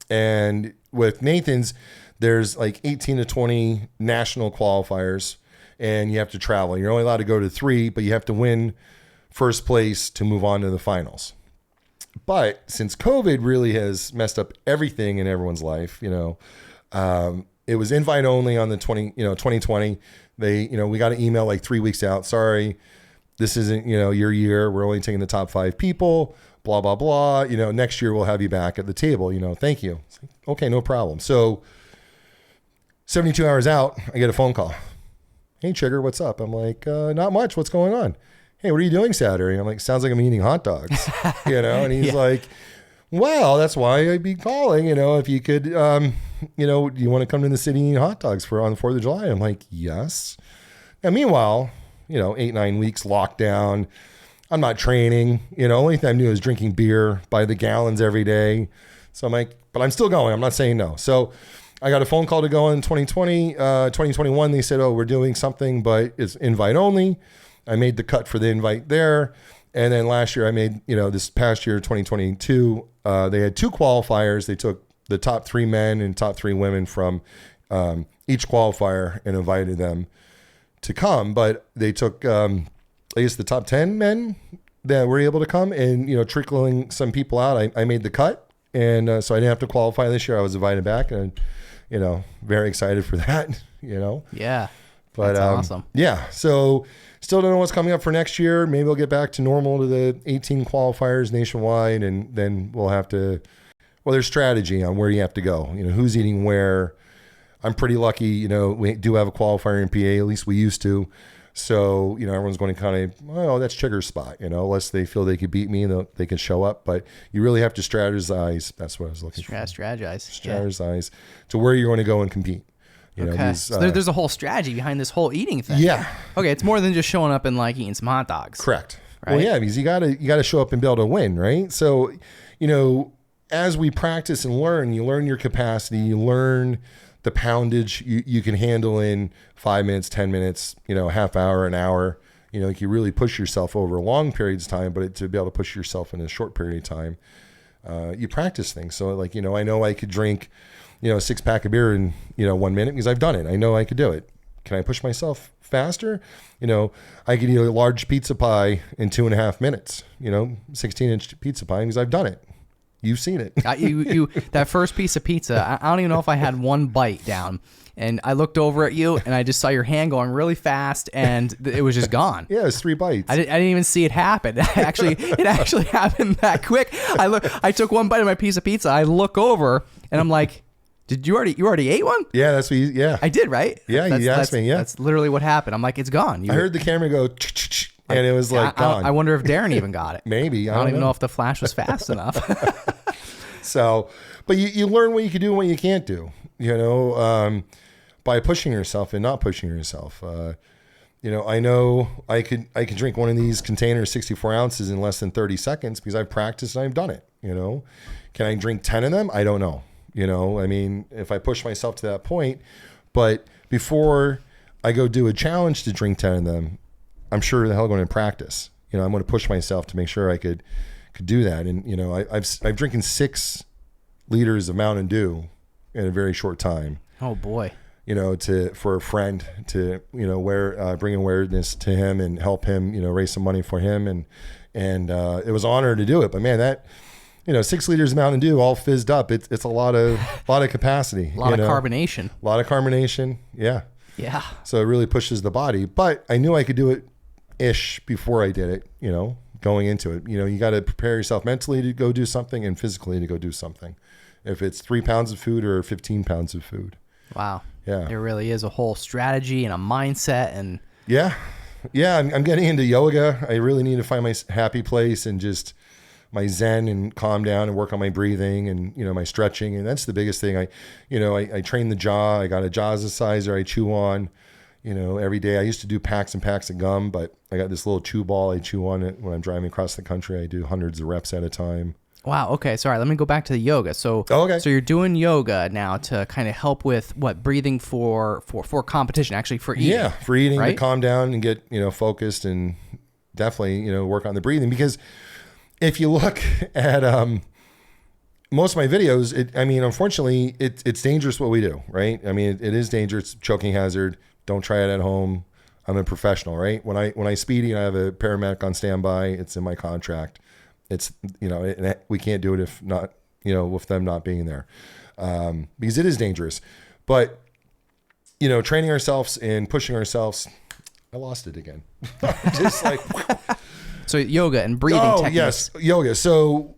And with Nathan's, there's like 18 to 20 national qualifiers, and you have to travel. You're only allowed to go to 3, but you have to win first place to move on to the finals. But since COVID really has messed up everything in everyone's life, it was invite only on the 2020. We got an email like 3 weeks out. Sorry, this isn't, your year. We're only taking the top 5 people, blah, blah, blah. Next year we'll have you back at the table. Thank you. Like, okay, no problem. So 72 hours out, I get a phone call. Hey, Chiger, what's up? I'm like, not much. What's going on? Hey, what are you doing Saturday? I'm like, sounds like I'm eating hot dogs, and he's like, well, that's why I'd be calling, if you could, do you want to come to the city and eat hot dogs on the 4th of July? I'm like, yes. Now, meanwhile, 8-9 weeks lockdown. I'm not training, only thing I'm doing is drinking beer by the gallons every day. So I'm like, but I'm still going. I'm not saying no. So I got a phone call to go in 2020, 2021. They said, oh, we're doing something, but it's invite only. I made the cut for the invite there. And then last year I made, this past year, 2022, they had 2 qualifiers. They took the top 3 men and top 3 women from each qualifier and invited them to come. But they took, I guess, the top 10 men that were able to come and, trickling some people out. I made the cut. And so I didn't have to qualify this year. I was invited back and, very excited for that, Yeah. But that's awesome. Yeah. So still don't know what's coming up for next year. Maybe we'll get back to normal to the 18 qualifiers nationwide. And then we'll have to, there's strategy on where you have to go, who's eating where. I'm pretty lucky, we do have a qualifier in PA, at least we used to. So, everyone's going to kind of, that's Chiger's spot, unless they feel they could beat me and they can show up. But you really have to strategize. That's what I was looking for. Strategize to where you're going to go and compete. Okay. So there's a whole strategy behind this whole eating thing. Yeah. Okay. It's more than just showing up and like eating some hot dogs. Correct. Right? Well, yeah, because you gotta show up and be able to win, right? So, as we practice and learn, you learn your capacity, you learn the poundage you can handle in 5 minutes, 10 minutes, half hour, an hour. You really push yourself over long periods of time, but to be able to push yourself in a short period of time, you practice things. So I know I could drink, a 6-pack of beer in, 1 minute because I've done it. I know I could do it. Can I push myself faster? I could eat a large pizza pie in 2.5 minutes, 16-inch pizza pie because I've done it. You've seen it. you that first piece of pizza, I don't even know if I had one bite down. And I looked over at you and I just saw your hand going really fast and it was just gone. Yeah, it was 3 bites. I didn't even see it happen. It actually happened that quick. I took one bite of my piece of pizza. I look over and I'm like, you already ate one? Yeah, that's what I did, right? Yeah, you asked me, yeah. That's literally what happened. I'm like, it's gone. I heard the camera go and it was like gone. I wonder if Darren even got it. Maybe. I don't even know if the flash was fast enough. So, but you learn what you can do and what you can't do, by pushing yourself and not pushing yourself. I know I could drink one of these containers, 64 ounces in less than 30 seconds because I've practiced and I've done it, Can I drink 10 of them? I don't know. If I push myself to that point, but before I go do a challenge to drink 10 of them, I'm sure the hell going to practice. I'm going to push myself to make sure I could do that. And, I've drinking 6 liters of Mountain Dew in a very short time. Oh boy. For a friend to, bring awareness to him and help him, raise some money for him. And it was an honor to do it, but man, that, 6 liters of Mountain Dew all fizzed up. It's a lot of capacity. A lot of carbonation. Yeah. Yeah. So it really pushes the body, but I knew I could do it before I did it, going into it. You got to prepare yourself mentally to go do something and physically to go do something. If it's 3 pounds of food or 15 pounds of food. Wow. Yeah. There really is a whole strategy and a mindset and. Yeah. Yeah. I'm getting into yoga. I really need to find my happy place and just my zen and calm down and work on my breathing and, my stretching. And that's the biggest thing. I train the jaw. I got a jaw exerciser I chew on, every day. I used to do packs and packs of gum, but I got this little chew ball. I chew on it when I'm driving across the country. I do hundreds of reps at a time. Wow. Okay. Sorry. Let me go back to the yoga. So, so you're doing yoga now to kind of help with breathing for competition, actually for eating. Yeah. For eating, right? To calm down and get, focused and definitely, work on the breathing. Because if you look at, most of my videos, unfortunately it's dangerous what we do, right? It is dangerous, choking hazard. Don't try it at home. I'm a professional, right? When I speed and I have a paramedic on standby, it's in my contract. It's, we can't do it if not, with them not being there, because it is dangerous. But, training ourselves and pushing ourselves, I lost it again. Just like, so yoga and breathing techniques. Yes, yoga. So,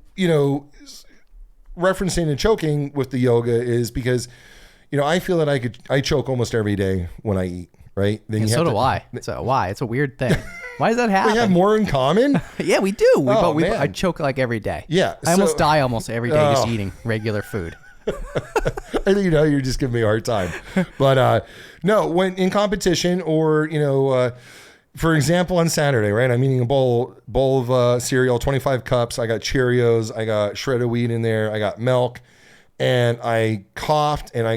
referencing the choking with the yoga is because, I feel that I choke almost every day when I eat, right? Then And so do I. So why? It's a weird thing. Why does that happen? We have more in common. Yeah, we do. Man. I choke like every day. Yeah. I almost die almost every day just eating regular food. I think, you're just giving me a hard time. But no, when in competition or, for example, on Saturday, right, I'm eating a bowl of cereal, 25 cups. I got Cheerios. I got shredded wheat in there. I got milk. And I coughed and I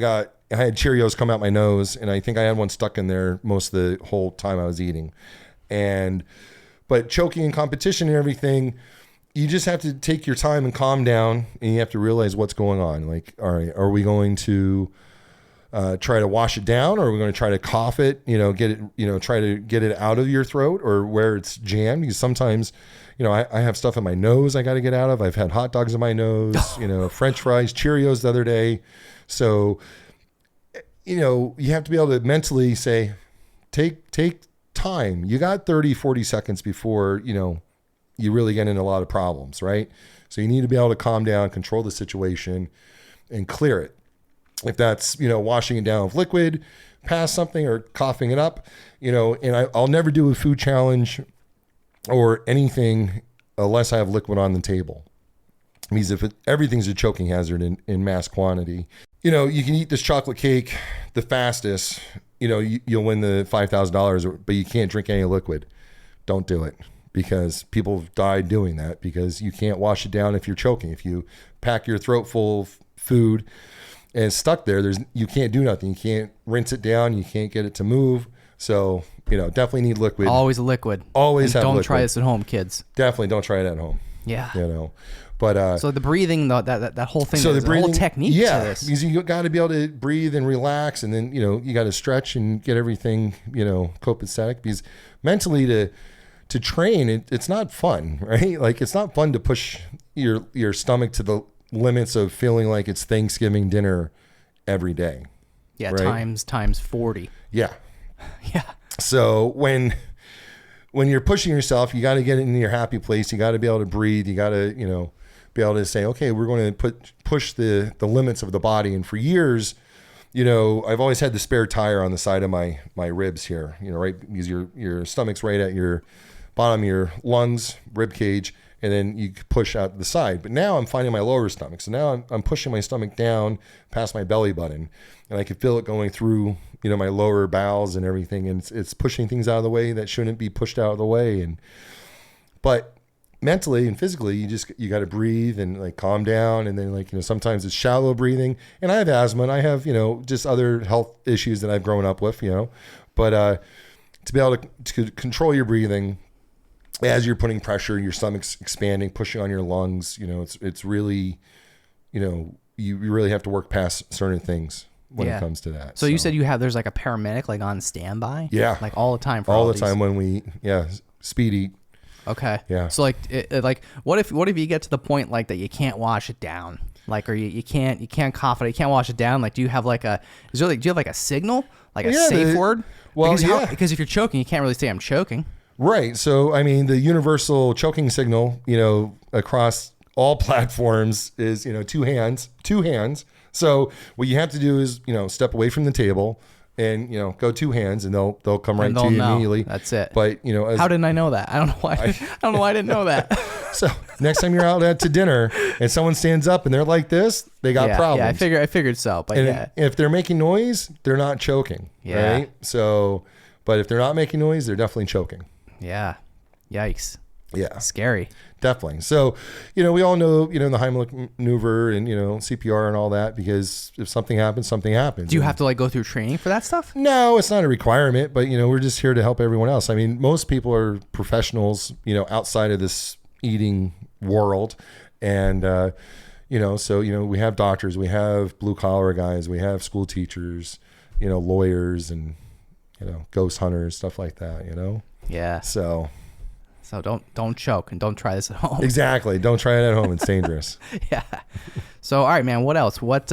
had Cheerios come out my nose. And I think I had one stuck in there most of the whole time I was eating. But choking in competition and everything, you just have to take your time and calm down, and you have to realize what's going on. Like, all right, are we going to try to wash it down, or are we going to try to cough it, get it, try to get it out of your throat or where it's jammed? Because sometimes, I have stuff in my nose I got to get out of. I've had hot dogs in my nose, French fries, Cheerios the other day. So, you have to be able to mentally say, take time. You got 30, 40 seconds before, you really get into a lot of problems, right? So you need to be able to calm down, control the situation, and clear it. If that's, washing it down with liquid, pass something, or coughing it up, and I'll never do a food challenge or anything unless I have liquid on the table. Because everything's a choking hazard in mass quantity. You can eat this chocolate cake the fastest, you'll win the $5,000, but you can't drink any liquid. Don't do it, because people have died doing that, because you can't wash it down if you're choking. If you pack your throat full of food and it's stuck there, you can't do nothing. You can't rinse it down. You can't get it to move. So, definitely need liquid. Always liquid. Always have liquid. Don't liquid. try this at home, kids. Definitely don't try it at home. Yeah. But so the breathing, that whole thing, so there's a whole technique to this. Because you got to be able to breathe and relax, and then you got to stretch and get everything copacetic. Because mentally to train, it's not fun, right? Like, it's not fun to push your stomach to the limits of feeling like it's Thanksgiving dinner every day. Yeah, right? times 40. Yeah. Yeah. So when you're pushing yourself, you got to get in your happy place. You got to be able to breathe. You got to be able to say, okay, we're going to push the limits of the body. And for years, I've always had the spare tire on the side of my ribs here, right? Because your stomach's right at your bottom of your lungs, rib cage, and then you push out the side. But now I'm finding my lower stomach. So now I'm pushing my stomach down past my belly button, and I can feel it going through, my lower bowels and everything. And it's pushing things out of the way that shouldn't be pushed out of the way. But mentally and physically, you got to breathe and like calm down. And then sometimes it's shallow breathing, and I have asthma and I have, just other health issues that I've grown up with, but to be able to control your breathing as you're putting pressure, your stomach's expanding, pushing on your lungs, it's really, you really have to work past certain things when it comes to that. So you said there's like a paramedic like on standby? Yeah. Like all the time all the time when we, speed eat. Okay. Yeah. So what if you get to the point like that you can't wash it down? Like, or you can't cough it, you can't wash it down. Like, do you have like do you have like a signal, like a safe word? Well, because if you're choking, you can't really say I'm choking. Right. So, the universal choking signal, across all platforms is, two hands. So what you have to do is, step away from the table and, go two hands, and they'll come right to you immediately. That's it. But, how didn't I know that? I don't know why. I don't know why I didn't know that. So next time you're out to dinner and someone stands up and they're like this, they got problems. Yeah, I figured so. But and if they're making noise, they're not choking. Yeah. Right. So, but if they're not making noise, they're definitely choking. Yeah. Yikes. Yeah. Scary. Definitely. So, we all know, the Heimlich maneuver and, CPR and all that, because if something happens, something happens. Do you have to like go through training for that stuff? No, it's not a requirement, but, we're just here to help everyone else. I mean, most people are professionals, outside of this eating world. And, so, we have doctors, we have blue collar guys, we have school teachers, lawyers and, ghost hunters, stuff like that, Yeah. So don't choke and don't try this at home. Exactly. Don't try it at home. It's dangerous. Yeah. So, all right, man, what else? What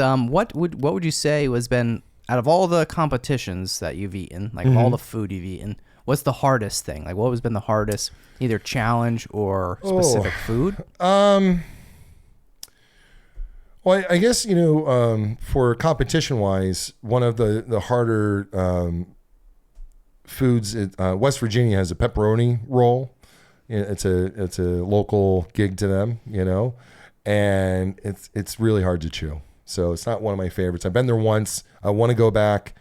would you say has been, out of all the competitions that you've eaten, like all the food you've eaten, what's the hardest thing? Like, what has been the hardest, either challenge or specific food? Well, I guess, for competition wise, one of the harder foods, West Virginia has a pepperoni roll. It's a local gig to them, and it's really hard to chew. So it's not one of my favorites. I've been there once. I want to go back,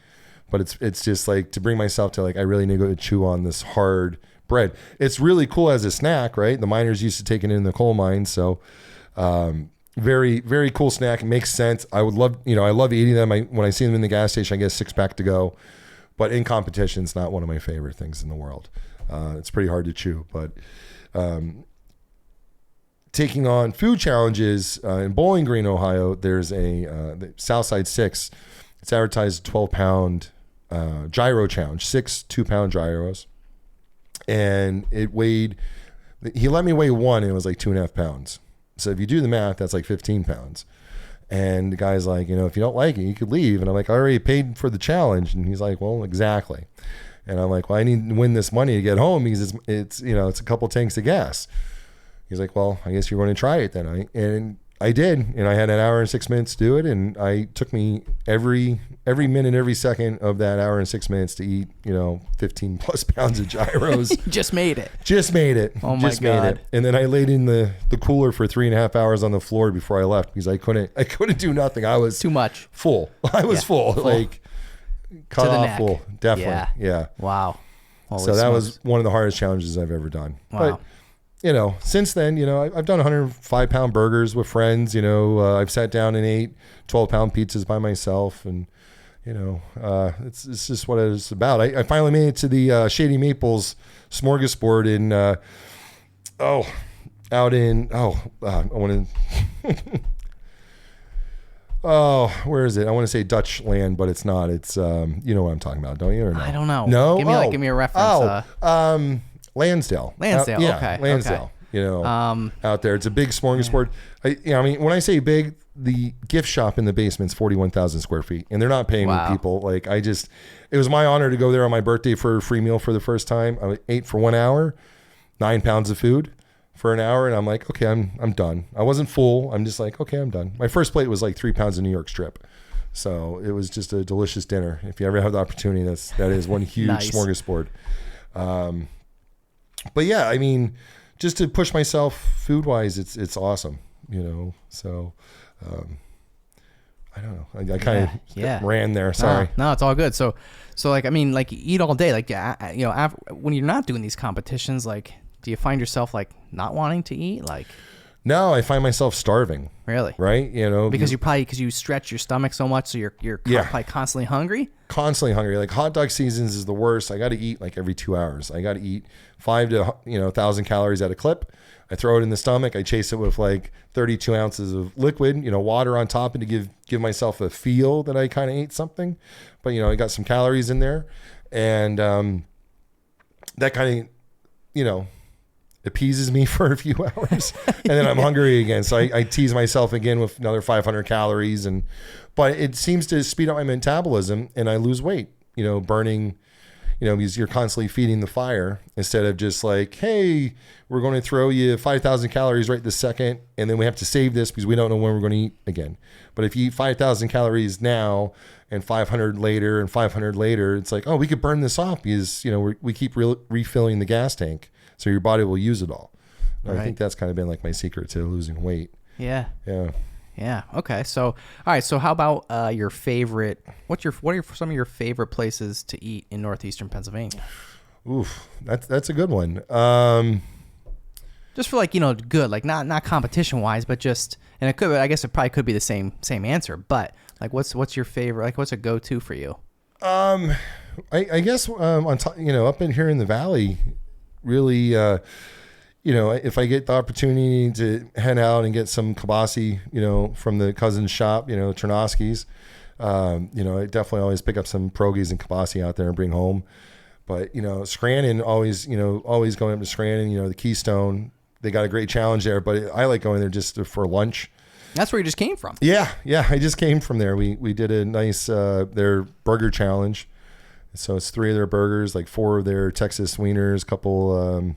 but it's just like to bring myself to like, I really need to go chew on this hard bread. It's really cool as a snack, right? The miners used to take it in the coal mines. So, very, very cool snack. It makes sense. I would love, I love eating them. When I see them in the gas station, I get a 6-pack to go, but in competition, it's not one of my favorite things in the world. It's pretty hard to chew, but taking on food challenges in Bowling Green, Ohio, there's the Southside 6. It's advertised 12-pound gyro challenge, 6 2-pound gyros. And he let me weigh one, and it was like 2.5 pounds. So if you do the math, that's like 15 pounds. And the guy's like, if you don't like it, you could leave. And I'm like, I already paid for the challenge. And he's like, well, exactly. And I'm like, well, I need to win this money to get home because it's a couple tanks of gas. He's like, well, I guess you're going to try it then. And I did. And I had an hour and 6 minutes to do it. And took me every minute, every second of that hour and 6 minutes to eat, 15 plus pounds of gyros. Just made it. Oh my God. And then I laid in the cooler for 3.5 hours on the floor before I left because I couldn't do nothing. I was too much. Full. I was full. Like, cut to the off neck. full. Definitely. Yeah. Wow. Holy so that smokes. was one of the hardest challenges I've ever done. Wow. But, since then, I've done 105-pound burgers with friends. I've sat down and ate 12-pound pizzas by myself. And, it's just what it's about. I finally made it to the Shady Maples smorgasbord I want to... Oh, where is it? I want to say Dutch land, but it's not. It's you know what I'm talking about, don't you? Or no? I don't know. No, Give me a reference. Lansdale. Lansdale. Okay. Lansdale. Okay. Out there, it's a big smorgasbord. I mean, when I say big, the gift shop in the basement's 41,000 square feet, and they're not paying me people. Like it was my honor to go there on my birthday for a free meal for the first time. I ate for 1 hour, 9 pounds of food for an hour, and I'm like, okay, I'm done. I wasn't full. I'm just like, okay, I'm done. My first plate was like 3 pounds of New York strip. So it was just a delicious dinner. If you ever have the opportunity, that is one huge Nice. smorgasbord. But yeah, I mean, just to push myself food wise, it's awesome, so, I don't know. I kind of ran there. Sorry. No, it's all good. So like, I mean, like, you eat all day, like, when you're not doing these competitions, like, do you find yourself like not wanting to eat? Like, no, I find myself starving. Really? Right? Because you stretch your stomach so much, so you're probably constantly hungry. Constantly hungry. Like hot dog seasons is the worst. I got to eat like every 2 hours. I got to eat 5 to 1,000 calories at a clip. I throw it in the stomach. I chase it with like 32 ounces of liquid, water on top, and to give myself a feel that I kind of ate something. But I got some calories in there, and that kind of appeases me for a few hours, and then I'm hungry again. So I tease myself again with another 500 calories, but it seems to speed up my metabolism, and I lose weight. Burning, because you're constantly feeding the fire instead of just like, hey, we're going to throw you 5,000 calories right this second, and then we have to save this because we don't know when we're going to eat again. But if you eat 5,000 calories now and 500 later and 500 later, it's like, oh, we could burn this off because we keep refilling the gas tank. So your body will use it all. I think that's kind of been like my secret to losing weight. Yeah. Yeah. Yeah. Okay. So, all right. So, how about your favorite? What are some of your favorite places to eat in northeastern Pennsylvania? Oof, that's a good one. Just for good, like not competition wise, but just, and I guess it probably could be the same answer, but like what's your favorite? Like what's a go to for you? I guess on top, up in here in the valley, really, if I get the opportunity to head out and get some kibasi, from the cousin's shop, Chernosky's, I definitely always pick up some pierogies and kibasi out there and bring home. But, Scranton always going up to Scranton, the Keystone, they got a great challenge there, but I like going there just for lunch. That's where you just came from. Yeah. I just came from there. We did a nice, their burger challenge. So it's 3 of their burgers, like 4 of their Texas wieners, couple,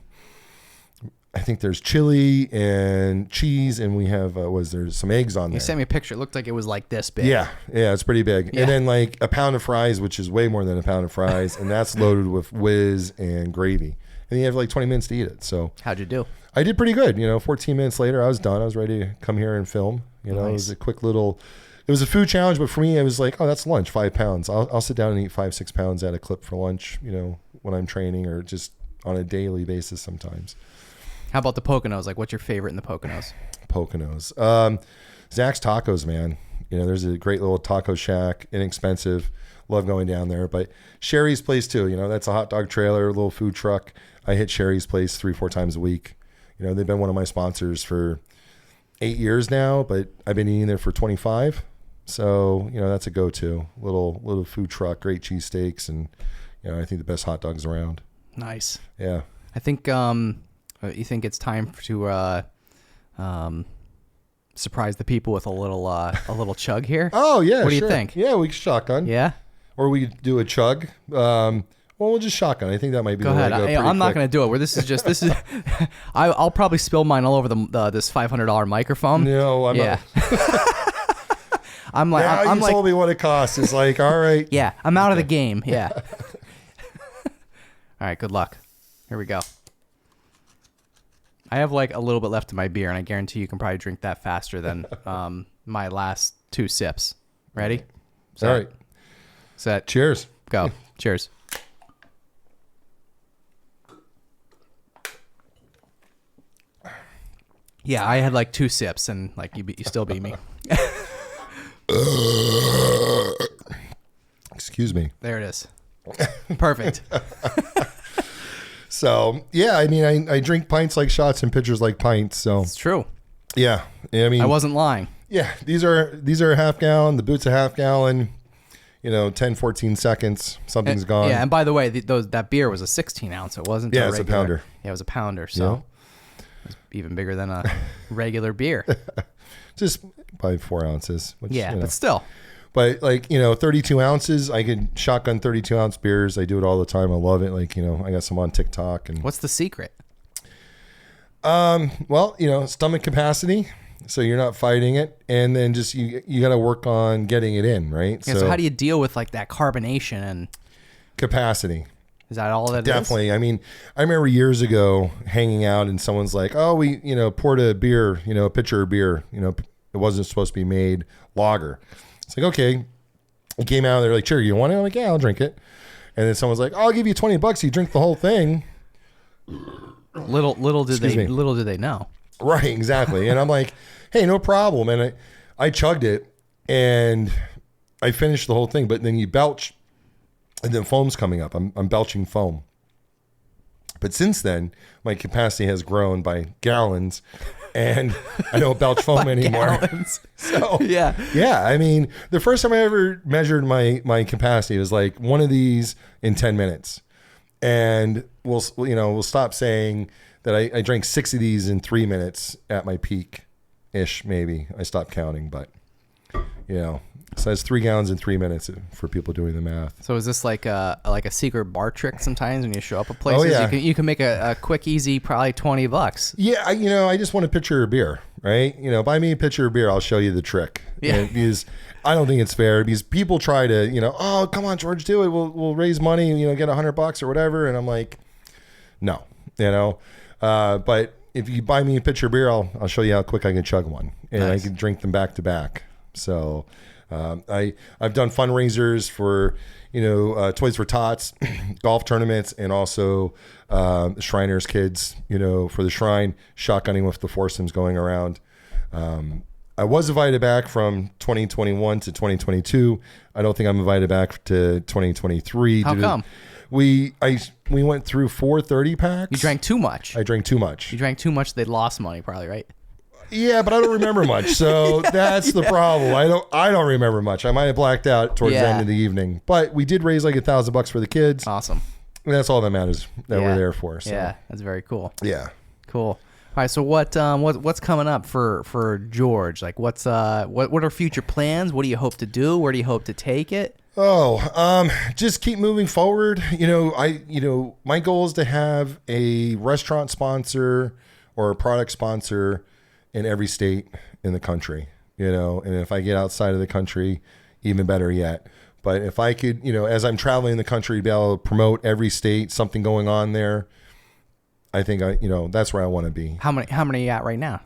I think there's chili and cheese, and we have, there's some eggs on there. You sent me a picture. It looked like it was like this big. Yeah, it's pretty big. Yeah. And then like a pound of fries, which is way more than a pound of fries, and that's loaded with whiz and gravy. And you have like 20 minutes to eat it. So how'd you do? I did pretty good. 14 minutes later, I was done. I was ready to come here and film. Nice. It was a quick little, it was a food challenge, but for me, it was like, oh, that's lunch, 5 pounds. I'll sit down and eat 5-6 pounds at a clip for lunch, when I'm training or just on a daily basis sometimes. How about the Poconos? Like, what's your favorite in the Poconos? Poconos. Zach's Tacos, man. There's a great little taco shack, inexpensive. Love going down there. But Sherry's place too. That's a hot dog trailer, a little food truck. I hit Sherry's place 3-4 times a week. They've been one of my sponsors for 8 years now, but I've been eating there for 25. So, that's a go-to. Little food truck, great cheesesteaks, and, I think the best hot dogs around. Nice. Yeah. I think, you think it's time to surprise the people with a little chug here? Oh, yeah, What do you think? Yeah, we can shotgun. Yeah? Or we could do a chug. We'll just shotgun. I think that might be Go the way ahead. to go. I'm not going to do it. This is. I'll probably spill mine all over this $500 microphone. No, I'm not. I'm like, told me what it costs. It's like, all right. Yeah, I'm out of the game. Yeah. All right. Good luck. Here we go. I have like a little bit left in my beer, and I guarantee you can probably drink that faster than my last 2 sips. Ready? Set. All right. Set. Cheers. Go. Cheers. Yeah, I had like 2 sips, and like you still beat me. Excuse me. There it is. Perfect. So yeah, I mean, I drink pints like shots and pitchers like pints. So it's true. Yeah, I mean, I wasn't lying. Yeah, these are a half gallon. The boot's a half gallon. 10, 14 seconds, something's gone. Yeah, and by the way, that beer was a 16 ounce. It wasn't. Yeah, it's a pounder. Yeah, it was a pounder. So it was even bigger than a regular beer. Just by 4 ounces. Which, yeah, but still. But 32 ounces, I could shotgun 32 ounce beers. I do it all the time. I love it. I got some on TikTok. And what's the secret? Well, stomach capacity. So you're not fighting it. And then just, you got to work on getting it in, right? Yeah, so how do you deal with like that carbonation and capacity? Is that all that Definitely. I mean, I remember years ago hanging out and someone's like, oh, we, poured a beer, a pitcher of beer, it wasn't supposed to be made lager. It's like, okay. It came out, they're like, sure, you want it? I'm like, yeah, I'll drink it. And then someone's like, oh, I'll give you $20. You drink the whole thing. Little did they know. Right, exactly. And I'm like, hey, no problem. And I chugged it and I finished the whole thing, but then you belch and then foam's coming up. I'm belching foam. But since then, my capacity has grown by gallons and I don't belch foam anymore. So yeah. I mean, the first time I ever measured my capacity was like one of these in 10 minutes. And we'll stop saying that I drank 6 of these in 3 minutes at my peak-ish, maybe. I stopped counting, but, so that's 3 gallons in 3 minutes for people doing the math. So is this like a secret bar trick sometimes when you show up at places? Oh, yeah. You can make a quick, easy, probably $20. Yeah, I just want a pitcher of beer, right? Buy me a pitcher of beer, I'll show you the trick. Yeah. Because I don't think it's fair because people try to, oh, come on, George, do it. We'll raise money, get $100 or whatever. And I'm like, no, but if you buy me a pitcher of beer, I'll show you how quick I can chug one, and Nice. I can drink them back to back. So I've done fundraisers for Toys for Tots, golf tournaments, and also Shriners kids. For the Shrine, shotgunning with the foursomes going around. I was invited back from 2021 to 2022. I don't think I'm invited back to 2023. How come? We went through 4 30-packs. You drank too much. I drank too much. You drank too much. They lost money, probably, right? Yeah, but I don't remember much. So that's the problem. I don't remember much. I might have blacked out towards the end of the evening. But we did raise like $1,000 for the kids. Awesome. And that's all that matters that we're there for. So. Yeah, that's very cool. Yeah. Cool. All right, so what's coming up for George? Like, what are future plans? What do you hope to do? Where do you hope to take it? Just keep moving forward. My goal is to have a restaurant sponsor or a product sponsor in every state in the country. And if I get outside of the country, even better yet. But if I could, as I'm traveling the country, be able to promote every state, something going on there. I think that's where I want to be. How many are you at right now?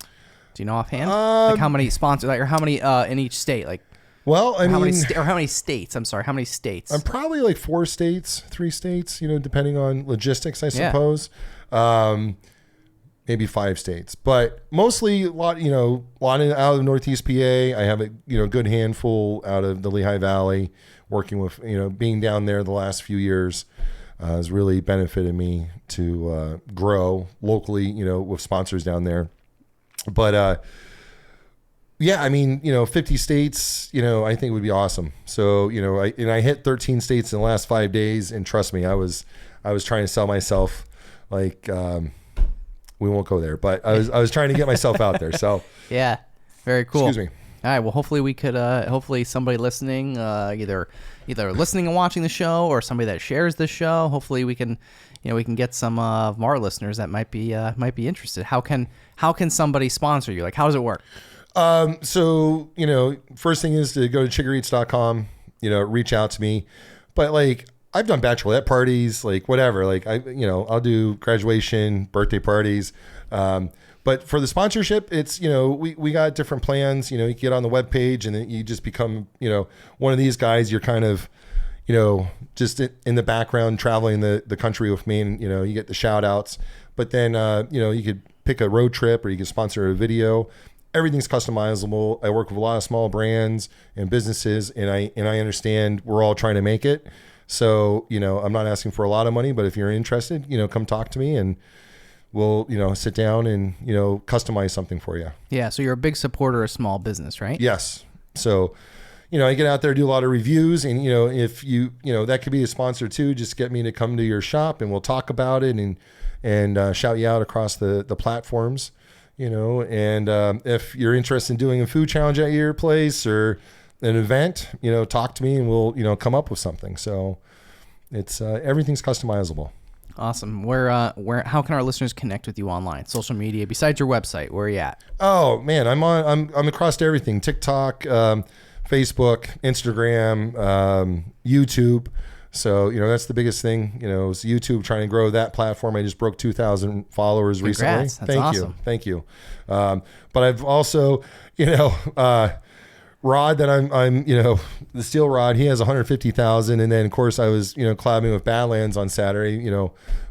Do you know offhand? Like how many sponsors, or how many in each state? Like, well, how many states? I'm sorry, how many states? I'm probably like 4 states, 3 states. Depending on logistics, I suppose. Maybe 5 states, but mostly a lot out of Northeast PA. I have a good handful out of the Lehigh Valley. Working with being down there the last few years. Has really benefited me to grow locally, with sponsors down there. But 50 states, I think would be awesome. So I hit 13 states in the last 5 days, and trust me, I was trying to sell myself like we won't go there, but I was trying to get myself out there. So yeah, very cool. Excuse me. All right. Well, hopefully we could. Hopefully somebody listening, either listening and watching the show, or somebody that shares this show. Hopefully we can get some of our listeners that might be interested. How can somebody sponsor you? Like, how does it work? So first thing is to go to chigereats.com. Reach out to me. But like, I've done bachelorette parties, like whatever. Like I'll do graduation, birthday parties. But for the sponsorship, it's, we got different plans. You get on the webpage and then you just become, one of these guys. You're kind of, just in the background traveling the country with me, and, you get the shout outs. But then, you could pick a road trip, or you can sponsor a video. Everything's customizable. I work with a lot of small brands and businesses, and I understand we're all trying to make it. So, I'm not asking for a lot of money, but if you're interested, come talk to me, and we'll, sit down and, customize something for you. Yeah. So you're a big supporter of small business, right? Yes. So, I get out there, do a lot of reviews, and, if that could be a sponsor too, just get me to come to your shop and we'll talk about it and shout you out across the platforms, and if you're interested in doing a food challenge at your place or an event, talk to me and we'll, come up with something. So it's, everything's customizable. Awesome. How can our listeners connect with you online? Social media, besides your website, where are you at? Oh man, I'm across everything. TikTok, Facebook, Instagram, YouTube. So, that's the biggest thing, is YouTube, trying to grow that platform. I just broke 2,000 followers recently. That's awesome. Thank you. But I've also, Rod that I'm the steel rod, he has 150,000. And then of course I was, collabing with Badlands on Saturday,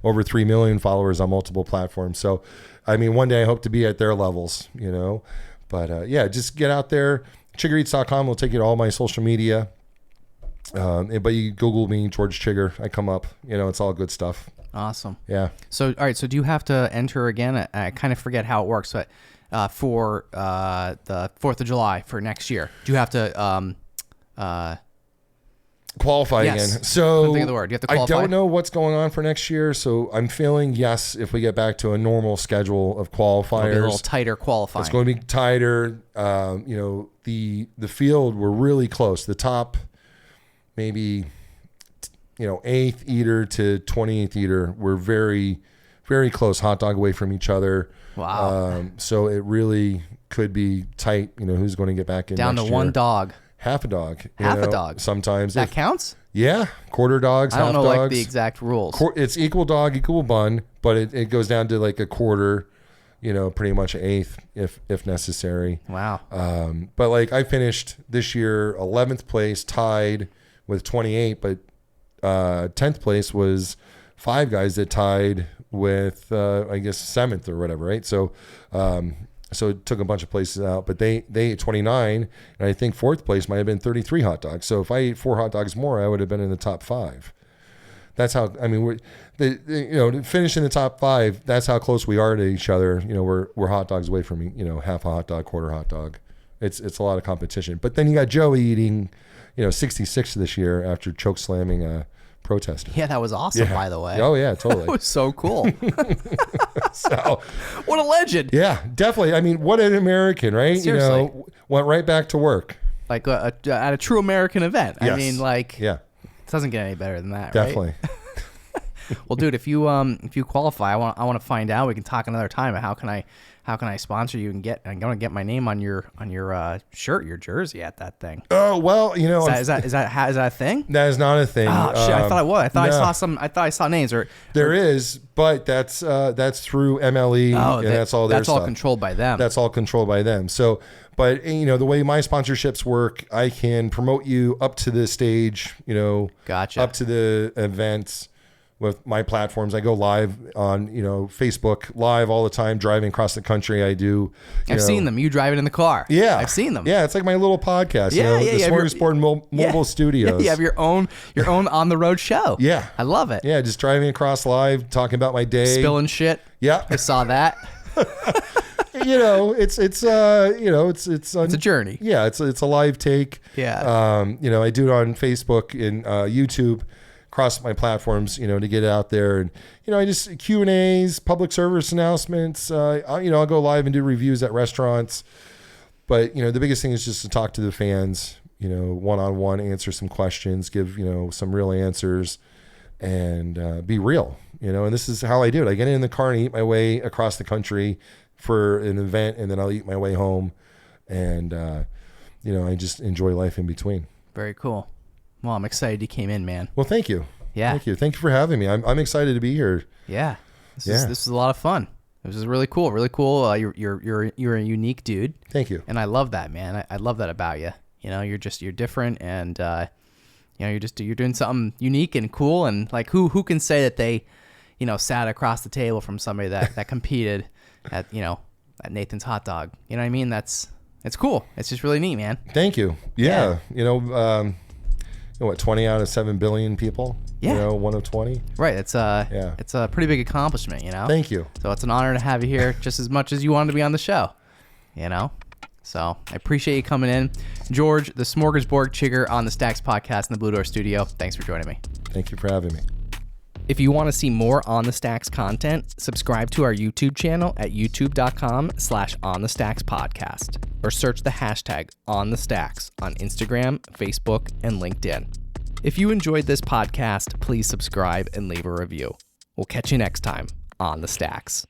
over 3 million followers on multiple platforms. So, one day I hope to be at their levels, but just get out there. Chigereats.com will take you to all my social media. But you Google me, George Chiger, I come up, it's all good stuff. Awesome. Yeah. So, all right. So do you have to enter again? I kind of forget how it works, but for the 4th of July for next year, do you have to qualify yes. again? So Couldn't think of the word. You have to qualify. I don't know what's going on for next year, so I'm feeling yes. If we get back to a normal schedule of qualifiers, it'll be a little tighter qualifying. It's going to be tighter. The field, we're really close. The top, maybe 8th eater to 28th eater, we're very, very close. Hot dog away from each other. Wow. So it really could be tight. Who's going to get back in down next to year. one dog. Half a dog. A dog. Sometimes. That counts? Yeah. Quarter dogs, I don't half know dogs. like the exact rules. It's equal dog, equal bun, but it goes down to like a quarter. pretty much an eighth if necessary. Wow. But like I finished this year 11th place, tied with 28, but 10th place was 5 guys that tied with I guess 7th or whatever, right? So so it took a bunch of places out, but they ate 29, and I think 4th place might have been 33 hot dogs. So if I ate 4 hot dogs more, I would have been in the top 5. That's how, I mean, to finish in the top 5, that's how close we are to each other. We're hot dogs away from, half a hot dog, quarter hot dog. It's a lot of competition. But then you got Joey eating, 66 this year after choke slamming a protester. Yeah, that was awesome, by the way. Oh, yeah, totally. That was so cool. So, what a legend. Yeah, definitely. I mean, what an American, right? Seriously. Went right back to work. Like at a true American event. Yes. I mean, like, yeah. It doesn't get any better than that, Definitely. Right? Well, dude, if you qualify, I want to find out. We can talk another time. How can I sponsor you and I'm gonna get my name on your shirt, your jersey at that thing. Oh well, is that a thing? That is not a thing. Oh shit! I thought it was. I thought no. I saw some. I thought I saw names. There is, but that's through MLE. Oh, and that's all their That's all stuff. controlled by them. That's all controlled by them. So, but the way my sponsorships work, I can promote you up to the stage. Gotcha. Up to the events. With my platforms, I go live on, Facebook live all the time, driving across the country. I do. I've seen them. You driving in the car. Yeah. I've seen them. Yeah. It's like my little podcast, Yeah, yeah, the yeah. Smorgasbord Mobile Studios. Yeah, you have your own on the road show. Yeah. I love it. Yeah. Just driving across live, talking about my day. Spilling shit. Yeah. I saw that. It's a journey. Yeah. It's a live take. Yeah. I do it on Facebook and YouTube. Across my platforms, to get it out there, and I just Q&As, public service announcements. I'll go live and do reviews at restaurants, but the biggest thing is just to talk to the fans, one-on-one, answer some questions, give some real answers, and be real, And this is how I do it. I get in the car and eat my way across the country for an event, and then I'll eat my way home, and I just enjoy life in between. Very cool. Well, I'm excited you came in, man. Well, thank you. Yeah. Thank you. Thank you for having me. I'm excited to be here. Yeah. This is a lot of fun. This is really cool. Really cool. You're a unique dude. Thank you. And I love that, man. I love that about you. You're different, and you're doing something unique and cool. And like who can say that they, sat across the table from somebody that competed at Nathan's Hot Dog. You know what I mean? It's cool. It's just really neat, man. Thank you. Yeah. 20 out of 7 billion people? Yeah. 1 of 20? Right. It's a pretty big accomplishment, Thank you. So it's an honor to have you here just as much as you wanted to be on the show, So I appreciate you coming in. George, the Smorgasbord Chiger on the Stacks podcast in the Blue Door Studio. Thanks for joining me. Thank you for having me. If you want to see more On the Stacks content, subscribe to our YouTube channel at youtube.com/onthestackspodcast or search the hashtag #OnTheStacks on Instagram, Facebook, and LinkedIn. If you enjoyed this podcast, please subscribe and leave a review. We'll catch you next time on The Stacks.